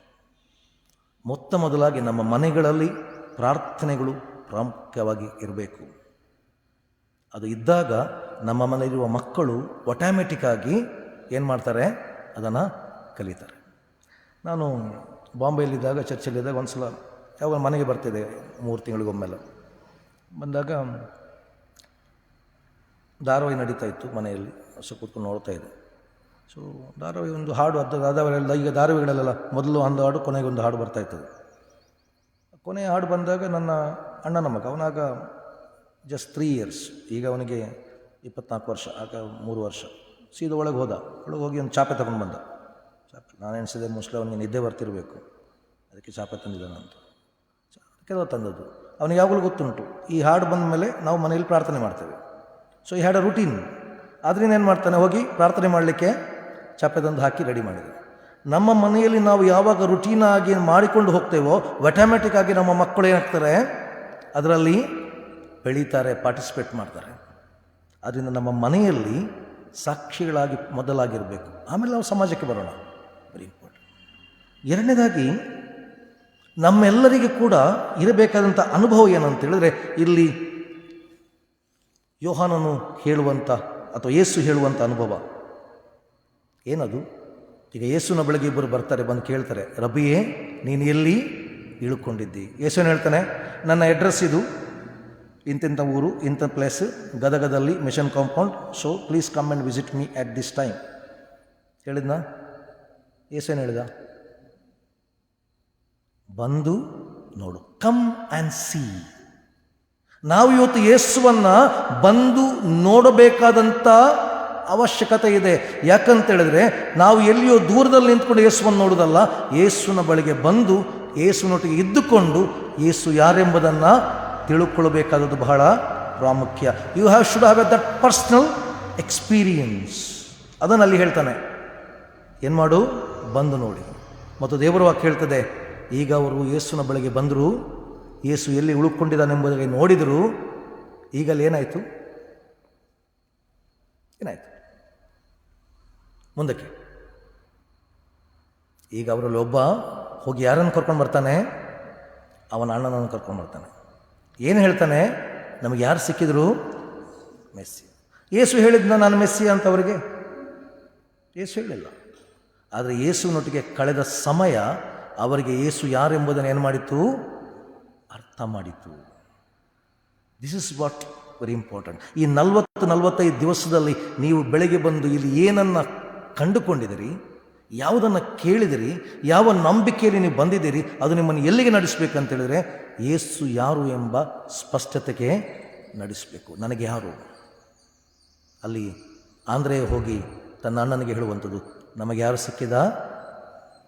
ಮೊತ್ತ ಮೊದಲಾಗಿ ನಮ್ಮ ಮನೆಗಳಲ್ಲಿ ಪ್ರಾರ್ಥನೆಗಳು ಪ್ರಾಮುಖ್ಯವಾಗಿ ಇರಬೇಕು. ಅದು ಇದ್ದಾಗ ನಮ್ಮ ಮನೆಯಲ್ಲಿರುವ ಮಕ್ಕಳು ಆಟೋಮ್ಯಾಟಿಕ್ಕಾಗಿ ಏನು ಮಾಡ್ತಾರೆ, ಅದನ್ನು ಕಲಿತಾರೆ. ನಾನು ಬಾಂಬೆಯಲ್ಲಿದ್ದಾಗ, ಚರ್ಚಲ್ಲಿದ್ದಾಗ ಒಂದು ಸಲ ಯಾವಾಗ ಮನೆಗೆ ಬರ್ತಿದ್ದೆ 3 ತಿಂಗಳಿಗೊಮ್ಮೆಲ್ಲ ಬಂದಾಗ ಧಾರಾವಾಹಿ ನಡೀತಾ ಇತ್ತು ಮನೆಯಲ್ಲಿ. ಕೂತ್ಕೊಂಡು ನೋಡ್ತಾ ಇದ್ದೆ. ಸೊ ಧಾರಾವಾಹಿ ಒಂದು ಹಾಡು ಧಾರಾವಾಹಿಗಳೆಲ್ಲ, ಈಗ ಧಾರಾವಾಹಿಗಳೆಲ್ಲ ಮೊದಲು ಒಂದು ಹಾಡು ಕೊನೆಗೆ ಒಂದು ಹಾಡು ಬರ್ತಾ ಇರ್ತದೆ. ಕೊನೆಯ ಹಾಡು ಬಂದಾಗ ನನ್ನ ಅಣ್ಣನ ಮಗ, ಅವನಾಗ ಜಸ್ಟ್ 3 ಇಯರ್ಸ್, ಈಗ ಅವನಿಗೆ 24 ವರ್ಷ, ಆಗ 3 ವರ್ಷ, ಸೀದಾ ಒಳಗೆ ಹೋಗಿ ಒಂದು ಚಾಪೆ ತಗೊಂಡು ಬಂದ. ಚಾಪೆ ನಾನು ಎಣಿಸಿದೆ ಮೋಸ್ಟ್ಲಿ ಅವನಿಗೆ ನಿದ್ದೆ ಬರ್ತಿರಬೇಕು, ಅದಕ್ಕೆ ಚಾಪೆ ತಂದಿದ್ದಾನೆ ಅಂತ. ಕೆಲವು ತಂದದ್ದು ಅವನಿಗೆ ಯಾವಾಗಲೂ ಗೊತ್ತುಂಟು, ಈ ಹಾಡು ಬಂದ ಮೇಲೆ ನಾವು ಮನೆಯಲ್ಲಿ ಪ್ರಾರ್ಥನೆ ಮಾಡ್ತೇವೆ. So he had a routine. ಆದ್ರಿಂದ ಏನು ಮಾಡ್ತಾನೆ, ಹೋಗಿ ಪ್ರಾರ್ಥನೆ ಮಾಡಲಿಕ್ಕೆ ಚಾಪೆ ತಂದು ಹಾಕಿ ರೆಡಿ ಮಾಡಿದೆ. ನಮ್ಮ ಮನೆಯಲ್ಲಿ ನಾವು ಯಾವಾಗ ರುಟೀನಾಗಿ ಮಾಡಿಕೊಂಡು ಹೋಗ್ತೇವೋ ಆಟೋಮ್ಯಾಟಿಕ್ ಆಗಿ ನಮ್ಮ ಮಕ್ಕಳು ಏನಾಗ್ತಾರೆ, ಅದರಲ್ಲಿ ಬೆಳೀತಾರೆ, ಪಾರ್ಟಿಸಿಪೇಟ್ ಮಾಡ್ತಾರೆ. ಆದ್ದರಿಂದ ನಮ್ಮ ಮನೆಯಲ್ಲಿ ಸಾಕ್ಷಿಗಳಾಗಿ ಮೊದಲಾಗಿರಬೇಕು, ಆಮೇಲೆ ನಾವು ಸಮಾಜಕ್ಕೆ ಬರೋಣ. Very important. ಎರಡನೇದಾಗಿ ನಮ್ಮೆಲ್ಲರಿಗೆ ಕೂಡ ಇರಬೇಕಾದಂಥ ಅನುಭವ ಏನಂತ ಹೇಳಿದ್ರೆ, ಇಲ್ಲಿ ಯೋಹಾನನು ಹೇಳುವಂಥ ಅಥವಾ ಯೇಸು ಹೇಳುವಂಥ ಅನುಭವ ಏನದು? ಈಗ ಯೇಸುನ ಬಳಿಗೆ ಇಬ್ಬರು ಬರ್ತಾರೆ, ಬಂದು ಕೇಳ್ತಾರೆ, ರಬ್ಬಿಯೇ ನೀನು ಎಲ್ಲಿ ಇಳ್ಕೊಂಡಿದ್ದಿ? ಯೇಸು ಏನು ಹೇಳ್ತಾನೆ, ನನ್ನ ಅಡ್ರೆಸ್ ಇದು, ಇಂತಿಂಥ ಊರು, ಇಂಥ ಪ್ಲೇಸ್, ಗದಗದಲ್ಲಿ mission compound, so please come and visit me at this time. ಹೇಳಿದ್ನಾ? ಯೇಸು ಏನು ಹೇಳಿದ? ಬಂದು ನೋಡು, ಕಮ್ ಆ್ಯಂಡ್ ಸಿ. ನಾವು ಇವತ್ತು ಯೇಸುವನ್ನು ಬಂದು ನೋಡಬೇಕಾದಂಥ ಅವಶ್ಯಕತೆ ಇದೆ. ಯಾಕಂತ ಹೇಳಿದ್ರೆ ನಾವು ಎಲ್ಲಿಯೋ ದೂರದಲ್ಲಿ ನಿಂತ್ಕೊಂಡು ಯೇಸುವನ್ನು ನೋಡೋದಲ್ಲ, ಯೇಸುವಿನ ಬಳಿಗೆ ಬಂದು ಯೇಸುವಿನೊಟ್ಟಿಗೆ ಇದ್ದುಕೊಂಡು ಯೇಸು ಯಾರೆಂಬುದನ್ನು ತಿಳ್ಕೊಳ್ಬೇಕಾದದ್ದು ಬಹಳ ಪ್ರಾಮುಖ್ಯ. You should have that personal experience. ಅದನ್ನು ಅಲ್ಲಿ ಹೇಳ್ತಾನೆ, ಏನು ಮಾಡು, ಬಂದು ನೋಡಿ. ಮತ್ತು ದೇವರ ವಾಕ್ಯ ಹೇಳ್ತದೆ, ಈಗ ಅವರು ಯೇಸುವಿನ ಬಳಿಗೆ ಬಂದರು, ಯೇಸು ಎಲ್ಲಿ ಉಳ್ಕೊಂಡಿದ್ದಾನೆಂಬುದಾಗಿ ನೋಡಿದರು. ಈಗಲ್ಲಿ ಏನಾಯಿತು? ಮುಂದಕ್ಕೆ ಈಗ ಅವರಲ್ಲಿ ಒಬ್ಬ ಹೋಗಿ ಯಾರನ್ನು ಕರ್ಕೊಂಡು ಬರ್ತಾನೆ? ಅವನ ಅಣ್ಣನನ್ನು ಕರ್ಕೊಂಡು ಬರ್ತಾನೆ. ಏನು ಹೇಳ್ತಾನೆ? ನಮಗೆ ಯಾರು ಸಿಕ್ಕಿದ್ರು? ಮೆಸ್ಸಿ. ಯೇಸು ಹೇಳಿದ್ನ ನಾನು ಮೆಸ್ಸಿ ಅಂತ ಅವರಿಗೆ? ಯೇಸು ಹೇಳಿಲ್ಲ. ಆದರೆ ಯೇಸುವಿನೊಟ್ಟಿಗೆ ಕಳೆದ ಸಮಯ ಅವರಿಗೆ ಯೇಸು ಯಾರೆಂಬುದನ್ನು ಏನು ಮಾಡಿತ್ತು? ಅರ್ಥ ಮಾಡಿತು. This is what very important. ಈ 40-45 ದಿವಸದಲ್ಲಿ ನೀವು ಬೆಳಗ್ಗೆ ಬಂದು ಇಲ್ಲಿ ಏನನ್ನು ಕಂಡುಕೊಂಡಿದ್ದೀರಿ, ಯಾವುದನ್ನು ಕೇಳಿದಿರಿ, ಯಾವ ನಂಬಿಕೆಯಲ್ಲಿ ನೀವು ಬಂದಿದ್ದೀರಿ, ಅದು ನಿಮ್ಮನ್ನು ಎಲ್ಲಿಗೆ ನಡೆಸಬೇಕಂತೇಳಿದರೆ ಯೇಸು ಯಾರು ಎಂಬ ಸ್ಪಷ್ಟತೆಗೆ ನಡೆಸಬೇಕು. ನನಗೆ ಯಾರು? ಅಲ್ಲಿ ಆಂದ್ರೆ ಹೋಗಿ ತನ್ನ ಅಣ್ಣನಿಗೆ ಹೇಳುವಂಥದ್ದು, ನಮಗೆ ಯಾರು ಸಿಕ್ಕಿದ?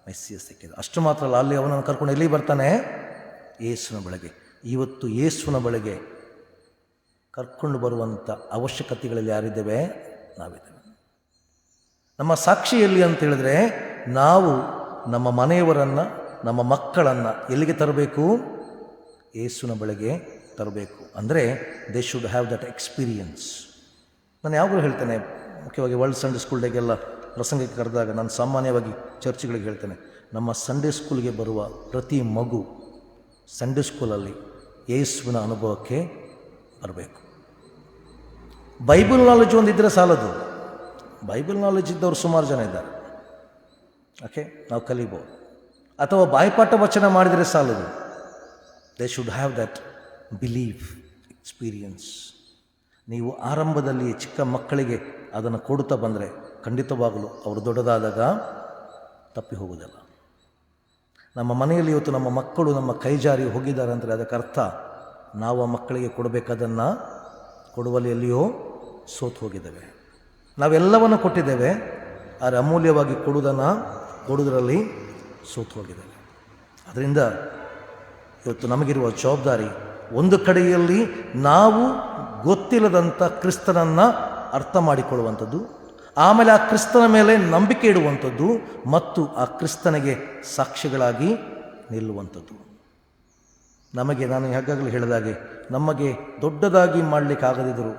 ಮೆಸ್ಸಿಯ ಸಿಕ್ಕಿದ. ಅಷ್ಟು ಮಾತ್ರ ಅಲ್ಲ, ಅಲ್ಲಿ ಅವನನ್ನು ಕರ್ಕೊಂಡು ಎಲ್ಲಿ ಬರ್ತಾನೆ? ಯೇಸುವಿನ ಬಳಿಗೆ. ಇವತ್ತು ಯೇಸುವಿನ ಬಳಿಗೆ ಕರ್ಕೊಂಡು ಬರುವಂಥ ಅವಶ್ಯಕತೆಗಳಲ್ಲಿ ಯಾರಿದ್ದೇವೆ? ನಾವಿದ್ದೇವೆ. ನಮ್ಮ ಸಾಕ್ಷಿಯಲ್ಲಿ ಅಂತ ಹೇಳಿದ್ರೆ ನಾವು ನಮ್ಮ ಮನೆಯವರನ್ನು, ನಮ್ಮ ಮಕ್ಕಳನ್ನು ಎಲ್ಲಿಗೆ ತರಬೇಕು? ಯೇಸುವಿನ ಬಳಿಗೆ ತರಬೇಕು. ಅಂದರೆ they should have that experience. ನಾನು ಯಾವಾಗಲೂ ಹೇಳ್ತೇನೆ, ಮುಖ್ಯವಾಗಿ ವರ್ಲ್ಡ್ ಸಂಡೇ ಸ್ಕೂಲ್ ಡೇಗೆಲ್ಲ ಪ್ರಸಂಗಕ್ಕೆ ಕರೆದಾಗ ನಾನು ಸಾಮಾನ್ಯವಾಗಿ ಚರ್ಚ್ಗಳಿಗೆ ಹೇಳ್ತೇನೆ, ನಮ್ಮ ಸಂಡೇ ಸ್ಕೂಲ್ಗೆ ಬರುವ ಪ್ರತಿ ಮಗು ಸಂಡೇ ಸ್ಕೂಲಲ್ಲಿ ಯೇಸುವಿನ ಅನುಭವಕ್ಕೆ ಬರಬೇಕು. ಬೈಬಲ್ ನಾಲೆಜ್ ಒಂದಿದ್ದರೆ ಸಾಲದು. ಬೈಬಲ್ ನಾಲೆಜ್ ಇದ್ದವರು ಸುಮಾರು ಜನ ಇದ್ದಾರೆ, ಓಕೆ, ನಾವು ಕಲಿಬೋದು. ಅಥವಾ ಬಾಯಿಪಾಠ ವಚನ ಮಾಡಿದರೆ ಸಾಲದು. They should have that believe experience. ನೀವು ಆರಂಭದಲ್ಲಿ ಚಿಕ್ಕ ಮಕ್ಕಳಿಗೆ ಅದನ್ನು ಕೊಡುತ್ತಾ ಬಂದರೆ ಖಂಡಿತವಾಗಲೂ ಅವರು ದೊಡ್ಡದಾದಾಗ ತಪ್ಪಿ ಹೋಗುವುದಿಲ್ಲ. ನಮ್ಮ ಮನೆಯಲ್ಲಿ ಇವತ್ತು ನಮ್ಮ ಮಕ್ಕಳು ನಮ್ಮ ಕೈ ಜಾರಿ ಹೋಗಿದ್ದಾರೆ ಅಂದರೆ ಅದಕ್ಕೆ ಅರ್ಥ ನಾವು ಆ ಮಕ್ಕಳಿಗೆ ಕೊಡಬೇಕಾದನ್ನು ಕೊಡುವಲ್ಲಿ ಎಲ್ಲಿಯೋ ಸೋತು ಹೋಗಿದ್ದೇವೆ. ನಾವೆಲ್ಲವನ್ನು ಕೊಟ್ಟಿದ್ದೇವೆ, ಆದರೆ ಅಮೂಲ್ಯವಾಗಿ ಕೊಡುವುದರಲ್ಲಿ ಸೋತು ಹೋಗಿದ್ದೇವೆ. ಅದರಿಂದ ಇವತ್ತು ನಮಗಿರುವ ಜವಾಬ್ದಾರಿ, ಒಂದು ಕಡೆಯಲ್ಲಿ ನಾವು ಗೊತ್ತಿಲ್ಲದಂಥ ಕ್ರಿಸ್ತನನ್ನು ಅರ್ಥ ಮಾಡಿಕೊಳ್ಳುವಂಥದ್ದು, ಆಮೇಲೆ ಆ ಕ್ರಿಸ್ತನ ಮೇಲೆ ನಂಬಿಕೆ ಇಡುವಂಥದ್ದು ಮತ್ತು ಆ ಕ್ರಿಸ್ತನಿಗೆ ಸಾಕ್ಷಿಗಳಾಗಿ ನಿಲ್ಲುವಂಥದ್ದು. ನಮಗೆ, ನಾನು ಯಾವಾಗಲೂ ಹೇಳಿದಾಗೆ, ನಮಗೆ ದೊಡ್ಡದಾಗಿ ಮಾಡಲಿಕ್ಕಾಗದಿದ್ದರೂ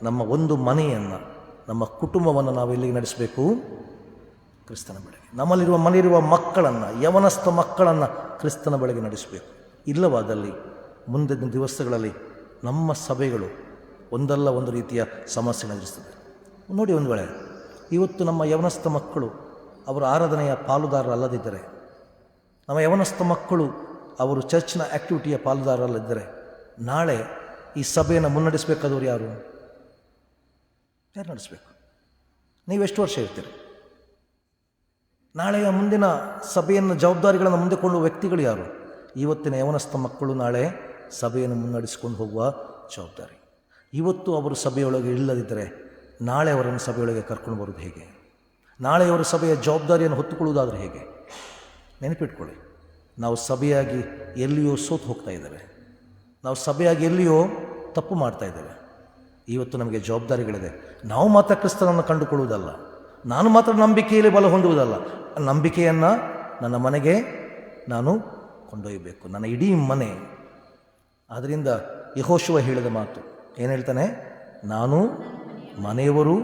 ನಮ್ಮ ಒಂದು ಮನೆಯನ್ನು, ನಮ್ಮ ಕುಟುಂಬವನ್ನು ನಾವು ಎಲ್ಲಿಗೆ ನಡೆಸಬೇಕು? ಕ್ರಿಸ್ತನ ಬಳಿಗೆ. ಮನೆಯಿರುವ ಮಕ್ಕಳನ್ನು, ಯವನಸ್ಥ ಮಕ್ಕಳನ್ನು ಕ್ರಿಸ್ತನ ಬಳಿಗೆ ನಡೆಸಬೇಕು. ಇಲ್ಲವಾದಲ್ಲಿ ಮುಂದಿನ ದಿವಸಗಳಲ್ಲಿ ನಮ್ಮ ಸಭೆಗಳು ಒಂದಲ್ಲ ಒಂದು ರೀತಿಯ ಸಮಸ್ಯೆ ಎದುರಿಸ್ತದೆ. ನೋಡಿ, ಒಂದು ವೇಳೆ ಇವತ್ತು ನಮ್ಮ ಯವನಸ್ಥ ಮಕ್ಕಳು ಅವರ ಆರಾಧನೆಯ ಪಾಲುದಾರರಲ್ಲದಿದ್ದರೆ, ನಮ್ಮ ಯವನಸ್ಥ ಮಕ್ಕಳು ಅವರು ಚರ್ಚ್ನ ಆ್ಯಕ್ಟಿವಿಟಿಯ ಪಾಲುದಾರರಲ್ಲಿದ್ದರೆ, ನಾಳೆ ಈ ಸಭೆಯನ್ನು ಮುನ್ನಡೆಸಬೇಕಾದವರು ಯಾರು ನಡೆಸಬೇಕು? ನೀವೆಷ್ಟು ವರ್ಷ ಇರ್ತೀರಿ? ನಾಳೆಯ ಮುಂದಿನ ಸಭೆಯನ್ನು, ಜವಾಬ್ದಾರಿಗಳನ್ನು ಮುಂದೆ ಕೊಳ್ಳುವ ವ್ಯಕ್ತಿಗಳು ಯಾರು? ಇವತ್ತಿನ ಯವನಸ್ಥ ಮಕ್ಕಳು ನಾಳೆ ಸಭೆಯನ್ನು ಮುನ್ನಡೆಸಿಕೊಂಡು ಹೋಗುವ ಜವಾಬ್ದಾರಿ. ಇವತ್ತು ಅವರು ಸಭೆಯೊಳಗೆ ಇಲ್ಲದಿದ್ದರೆ ನಾಳೆ ಅವರನ್ನು ಸಭೆಯೊಳಗೆ ಕರ್ಕೊಂಡು ಬರೋದು ಹೇಗೆ? ನಾಳೆ ಅವರ ಸಭೆಯ ಜವಾಬ್ದಾರಿಯನ್ನು ಹೊತ್ತುಕೊಳ್ಳುವುದಾದರೆ ಹೇಗೆ? ನೆನಪಿಟ್ಕೊಳ್ಳಿ, ನಾವು ಸಭೆಯಾಗಿ ಎಲ್ಲಿಯೋ ಸೋತು ಹೋಗ್ತಾ ಇದ್ದೇವೆ. ನಾವು ಸಭೆಯಾಗಿ ಎಲ್ಲಿಯೋ ತಪ್ಪು ಮಾಡ್ತಾ ಇದ್ದೇವೆ. ಇವತ್ತು ನಮಗೆ ಜವಾಬ್ದಾರಿಗಳಿದೆ. ನಾವು ಮಾತ್ರ ಕ್ರಿಸ್ತನನ್ನು ಕಂಡುಕೊಳ್ಳುವುದಲ್ಲ, ನಾನು ಮಾತ್ರ ನಂಬಿಕೆಯಲ್ಲಿ ಬಲ ಹೊಂದುವುದಲ್ಲ, ನಂಬಿಕೆಯನ್ನು ನನ್ನ ಮನೆಗೆ ನಾನು ಕೊಂಡೊಯ್ಯಬೇಕು, ನನ್ನ ಇಡೀ ಮನೆ. ಆದ್ದರಿಂದ ಯೆಹೋಶುವ ಹೇಳಿದ ಮಾತು ಏನು ಹೇಳ್ತಾನೆ? ನಾನು ಮನೆಯವರು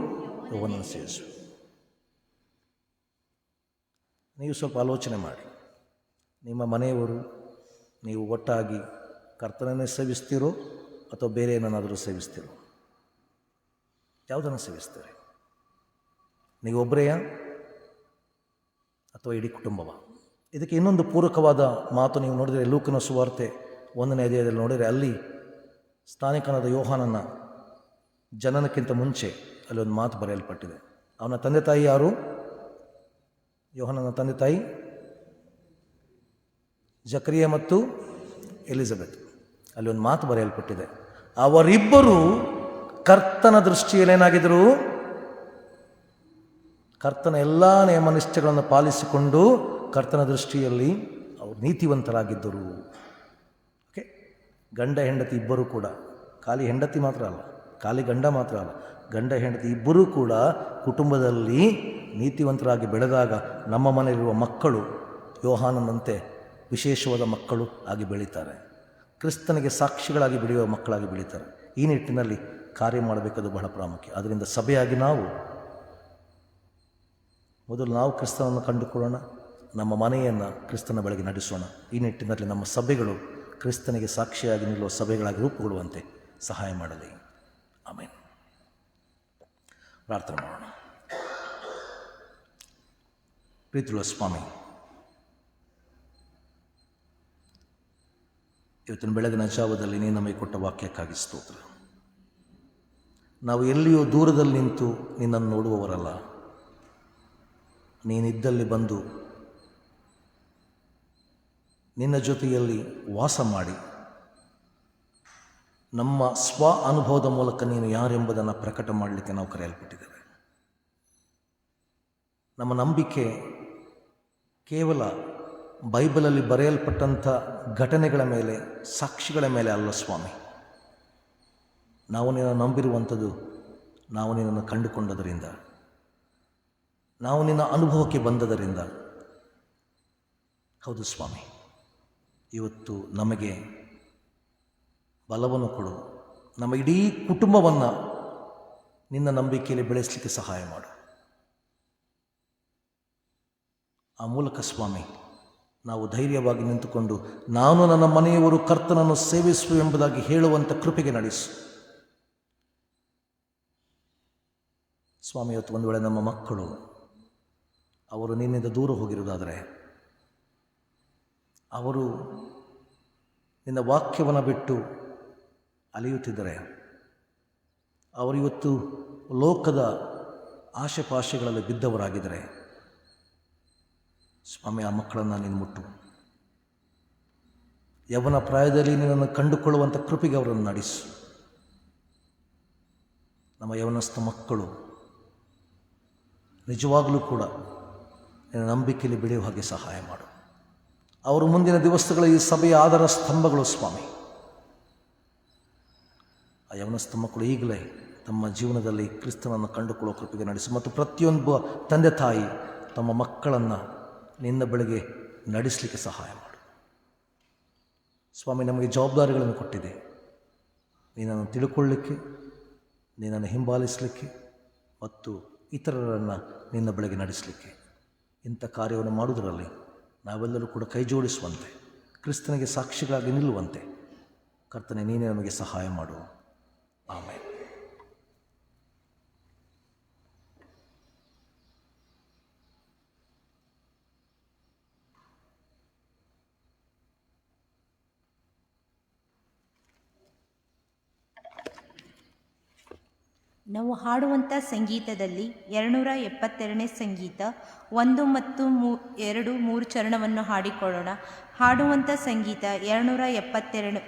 ಯೆಹೋವನನ್ನು ಸೇವಿಸು. ನೀವು ಸ್ವಲ್ಪ ಆಲೋಚನೆ ಮಾಡಿ, ನಿಮ್ಮ ಮನೆಯವರು ನೀವು ಒಟ್ಟಾಗಿ ಕರ್ತನನ್ನೇ ಸೇವಿಸ್ತೀರೋ ಅಥವಾ ಬೇರೆ ಏನನ್ನಾದರೂ ಸೇವಿಸ್ತೀರೋ? ಯಾವುದನ್ನು ಸೇವಿಸ್ತೀರಿ? ನೀವು ಒಬ್ಬರೆಯಾ ಅಥವಾ ಇಡೀ ಕುಟುಂಬವ? ಇದಕ್ಕೆ ಇನ್ನೊಂದು ಪೂರಕವಾದ ಮಾತು ನೀವು ನೋಡಿದರೆ, ಲೂಕನ ಸುವಾರ್ತೆ 1ನೇ ಅಧ್ಯಾಯದಲ್ಲಿ ನೋಡಿದರೆ, ಅಲ್ಲಿ ಸ್ಥಾನಿಕನಾದ ಯೋಹಾನನ ಜನನಕ್ಕಿಂತ ಮುಂಚೆ ಅಲ್ಲಿ ಒಂದು ಮಾತು ಬರೆಯಲ್ಪಟ್ಟಿದೆ. ಅವನ ತಂದೆ ತಾಯಿ ಯಾರು? ಯೋಹಾನನ ತಂದೆ ತಾಯಿ ಜಕರಿಯ ಮತ್ತು ಎಲಿಜಬೆತ್. ಅಲ್ಲಿ ಒಂದು ಮಾತು ಬರೆಯಲ್ಪಟ್ಟಿದೆ, ಅವರಿಬ್ಬರು ಕರ್ತನ ದೃಷ್ಟಿಯಲ್ಲಿ ಏನಾಗಿದ್ದರು? ಕರ್ತನ ಎಲ್ಲ ನಿಯಮ ನಿಷ್ಠೆಗಳನ್ನು ಪಾಲಿಸಿಕೊಂಡು ಕರ್ತನ ದೃಷ್ಟಿಯಲ್ಲಿ ಅವರು ನೀತಿವಂತರಾಗಿದ್ದರು. ಓಕೆ, ಗಂಡ ಹೆಂಡತಿ ಇಬ್ಬರೂ ಕೂಡ, ಖಾಲಿ ಹೆಂಡತಿ ಮಾತ್ರ ಅಲ್ಲ, ಖಾಲಿ ಗಂಡ ಮಾತ್ರ ಅಲ್ಲ, ಗಂಡ ಹೆಂಡತಿ ಇಬ್ಬರೂ ಕೂಡ ಕುಟುಂಬದಲ್ಲಿ ನೀತಿವಂತರಾಗಿ ಬೆಳೆದಾಗ ನಮ್ಮ ಮನೆಯಲ್ಲಿರುವ ಮಕ್ಕಳು ಯೋಹಾನನಂತೆ ವಿಶೇಷವಾದ ಮಕ್ಕಳು ಆಗಿ ಬೆಳೀತಾರೆ. ಕ್ರಿಸ್ತನಿಗೆ ಸಾಕ್ಷಿಗಳಾಗಿ ಬೆಳೆಯುವ ಮಕ್ಕಳಾಗಿ ಬೆಳೀತಾರೆ. ಈ ನಿಟ್ಟಿನಲ್ಲಿ ಕಾರ್ಯ ಮಾಡಬೇಕದು ಬಹಳ ಪ್ರಾಮುಖ್ಯ. ಅದರಿಂದ ಸಭೆಯಾಗಿ ಮೊದಲು ನಾವು ಕ್ರಿಸ್ತನನ್ನು ಕಂಡುಕೊಳ್ಳೋಣ, ನಮ್ಮ ಮನೆಯನ್ನು ಕ್ರಿಸ್ತನ ಬಳಿಗೆ ನಡೆಸೋಣ. ಈ ನಿಟ್ಟಿನಲ್ಲಿ ನಮ್ಮ ಸಭೆಗಳು ಕ್ರಿಸ್ತನಿಗೆ ಸಾಕ್ಷಿಯಾಗಿ ನಿಲ್ಲುವ ಸಭೆಗಳಾಗಿ ರೂಪುಗೊಳ್ಳುವಂತೆ ಸಹಾಯ ಮಾಡಲಿ. ಆಮೇನ್. ಪ್ರಾರ್ಥನೆ ಮಾಡೋಣ. ಪ್ರೀತಿಯುಳ್ಳ ಸ್ವಾಮಿ, ಇವತ್ತಿನ ಬೆಳಗಿನ ಜಾವದಲ್ಲಿ ನೀನು ನಮಗೆ ಕೊಟ್ಟ ವಾಕ್ಯಕ್ಕಾಗಿ ಸ್ತೋತ್ರ. ನಾವು ಎಲ್ಲಿಯೋ ದೂರದಲ್ಲಿ ನಿಂತು ನಿನ್ನನ್ನು ನೋಡುವವರಲ್ಲ, ನೀನಿದ್ದಲ್ಲಿ ಬಂದು ನಿನ್ನ ಜೊತೆಯಲ್ಲಿ ವಾಸ ಮಾಡಿ ನಮ್ಮ ಸ್ವ ಅನುಭವದ ಮೂಲಕ ನೀನು ಯಾರೆಂಬುದನ್ನು ಪ್ರಕಟ ಮಾಡಲಿಕ್ಕೆ ನಾವು ಕರೆಯಲ್ಪಟ್ಟಿದ್ದೇವೆ. ನಮ್ಮ ನಂಬಿಕೆ ಕೇವಲ ಬೈಬಲಲ್ಲಿ ಬರೆಯಲ್ಪಟ್ಟಂಥ ಘಟನೆಗಳ ಮೇಲೆ, ಸಾಕ್ಷಿಗಳ ಮೇಲೆ ಅಲ್ಲ ಸ್ವಾಮಿ. ನಾವು ನಿನ್ನನ್ನು ನಂಬಿರುವಂಥದ್ದು ನಾವು ನಿನ್ನನ್ನು ಕಂಡುಕೊಂಡದರಿಂದ, ನಾವು ನಿನ್ನ ಅನುಭವಕ್ಕೆ ಬಂದದರಿಂದ. ಹೌದು ಸ್ವಾಮಿ, ಇವತ್ತು ನಮಗೆ ಬಲವನ್ನು ಕೊಡು, ನಮ್ಮ ಇಡೀ ಕುಟುಂಬವನ್ನು ನಿನ್ನ ನಂಬಿಕೆಯಲ್ಲಿ ಬೆಳೆಸಲಿಕ್ಕೆ ಸಹಾಯ ಮಾಡು. ಆ ಮೂಲಕ ಸ್ವಾಮಿ ನಾವು ಧೈರ್ಯವಾಗಿ ನಿಂತುಕೊಂಡು ನಾನು ನನ್ನ ಮನೆಯವರು ಕರ್ತನನ್ನು ಸೇವಿಸುವ ಎಂಬುದಾಗಿ ಹೇಳುವಂಥ ಕೃಪೆಗೆ ನಡೆಸು ಸ್ವಾಮಿ. ಇವತ್ತು ಒಂದು ವೇಳೆ ನಮ್ಮ ಮಕ್ಕಳು ಅವರು ನಿನ್ನಿಂದ ದೂರ ಹೋಗಿರುವುದಾದರೆ, ಅವರು ನಿನ್ನ ವಾಕ್ಯವನ್ನು ಬಿಟ್ಟು ಅಲಿಯುತ್ತಿದ್ದರೆ, ಅವರು ಇವತ್ತು ಲೋಕದ ಆಶೆಪಾಶೆಗಳಲ್ಲಿ ಬಿದ್ದವರಾಗಿದ್ದರೆ ಸ್ವಾಮಿ, ಆ ಮಕ್ಕಳನ್ನು ನೀನು ಮುಟ್ಟು. ಯವನ ಪ್ರಾಯದಲ್ಲಿ ನಿನ್ನನ್ನು ಕಂಡುಕೊಳ್ಳುವಂಥ ಕೃಪೆಗೆ ಅವರನ್ನು ನಡೆಸು. ನಮ್ಮ ಯವನಸ್ಥ ಮಕ್ಕಳು ನಿಜವಾಗಲೂ ಕೂಡ ನಿನ್ನ ನಂಬಿಕೆಯಲ್ಲಿ ಬೆಳೆಯುವ ಹಾಗೆ ಸಹಾಯ ಮಾಡು. ಅವರು ಮುಂದಿನ ದಿವಸಗಳ ಈ ಸಭೆಯ ಆಧಾರ ಸ್ತಂಭಗಳು ಸ್ವಾಮಿ. ಆ ಯವನಸ್ಥ ಮಕ್ಕಳು ಈಗಲೇ ತಮ್ಮ ಜೀವನದಲ್ಲಿ ಕ್ರಿಸ್ತನನ್ನು ಕಂಡುಕೊಳ್ಳುವ ಕೃಪೆಗೆ ನಡೆಸಿ ಮತ್ತು ಪ್ರತಿಯೊಬ್ಬ ತಂದೆ ತಾಯಿ ತಮ್ಮ ಮಕ್ಕಳನ್ನು ನಿನ್ನ ಬೆಳೆಗೆ ನಡೆಸಲಿಕ್ಕೆ ಸಹಾಯ ಮಾಡು ಸ್ವಾಮಿ. ನಮಗೆ ಜವಾಬ್ದಾರಿಗಳನ್ನು ಕೊಟ್ಟಿದೆ, ನೀನನ್ನು ತಿಳ್ಕೊಳ್ಳಿಕ್ಕೆ, ನೀನನ್ನು ಹಿಂಬಾಲಿಸಲಿಕ್ಕೆ ಮತ್ತು ಇತರರನ್ನು ನಿನ್ನ ಬೆಳೆಗೆ ನಡೆಸಲಿಕ್ಕೆ. ಇಂಥ ಕಾರ್ಯವನ್ನು ಮಾಡುವುದರಲ್ಲಿ ನಾವೆಲ್ಲರೂ ಕೂಡ ಕೈ ಜೋಡಿಸುವಂತೆ, ಕ್ರಿಸ್ತನಿಗೆ ಸಾಕ್ಷಿಗಳಾಗಿ ನಿಲ್ಲುವಂತೆ ಕರ್ತನೆ ನೀನೇ ನಮಗೆ ಸಹಾಯ ಮಾಡು. ಆಮೇಲೆ ನಾವು ಹಾಡುವಂಥ ಸಂಗೀತದಲ್ಲಿ 272ನೇ ಸಂಗೀತ 1 ಮತ್ತು 2, 3 ಚರಣವನ್ನು ಹಾಡಿಕೊಳ್ಳೋಣ. ಹಾಡುವಂಥ ಸಂಗೀತ 272.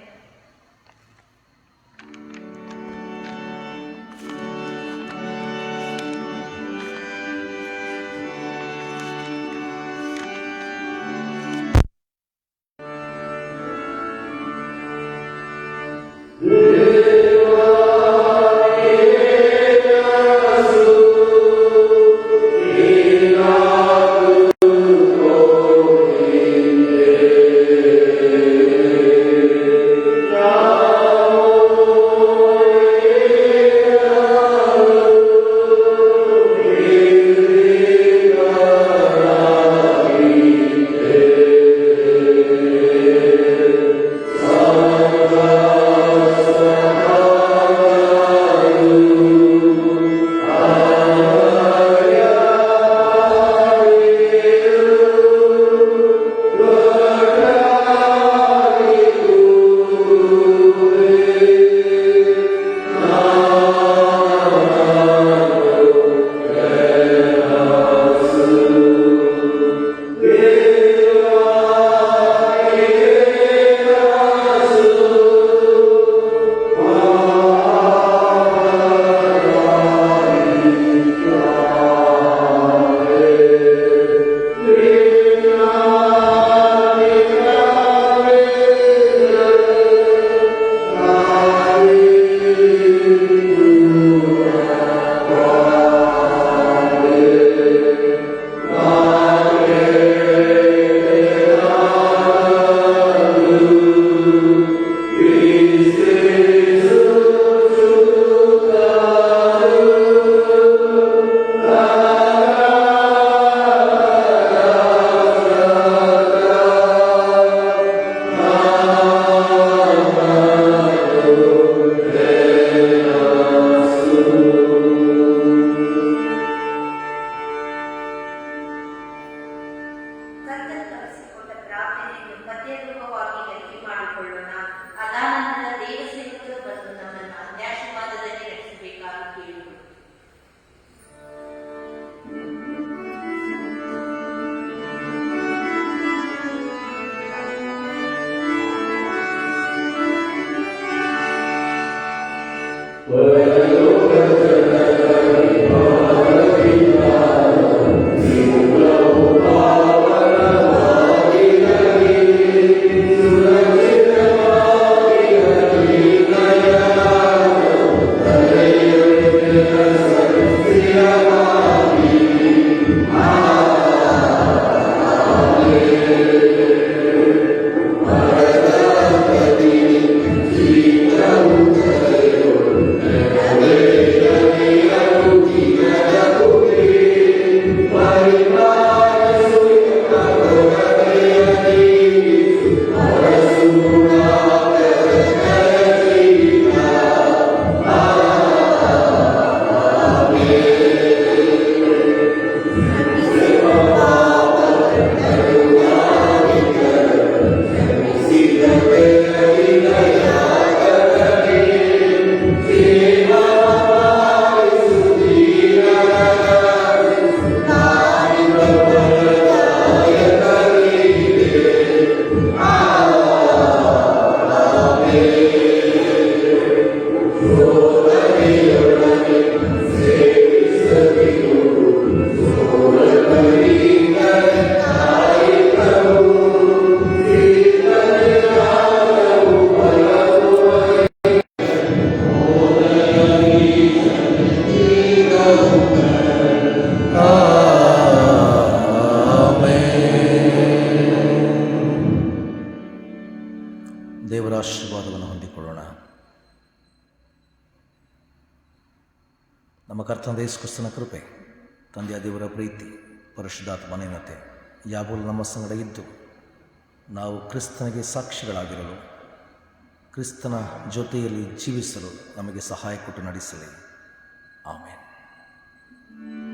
ದೇವರ ಆಶೀರ್ವಾದವನ್ನು ಹೊಂದಿಕೊಳ್ಳೋಣ. ನಮ್ಮ ಕರ್ತನಾದ ಯೇಸು ಕ್ರಿಸ್ತನ ಕೃಪೆ, ತಂದೆಯ ದೇವರ ಪ್ರೀತಿ, ಪರಿಶುದ್ಧಾತ್ಮನ ನೇಮತೆ ಯಾವಾಗಲೂ ನಮ್ಮ ಸಂಗಡ ಇದ್ದು ನಾವು ಕ್ರಿಸ್ತನಿಗೆ ಸಾಕ್ಷಿಗಳಾಗಿರಲು, ಕ್ರಿಸ್ತನ ಜೊತೆಯಲ್ಲಿ ಜೀವಿಸಲು ನಮಗೆ ಸಹಾಯ ಕೊಟ್ಟು ನಡೆಸಲಿ. ಆಮೇನ್.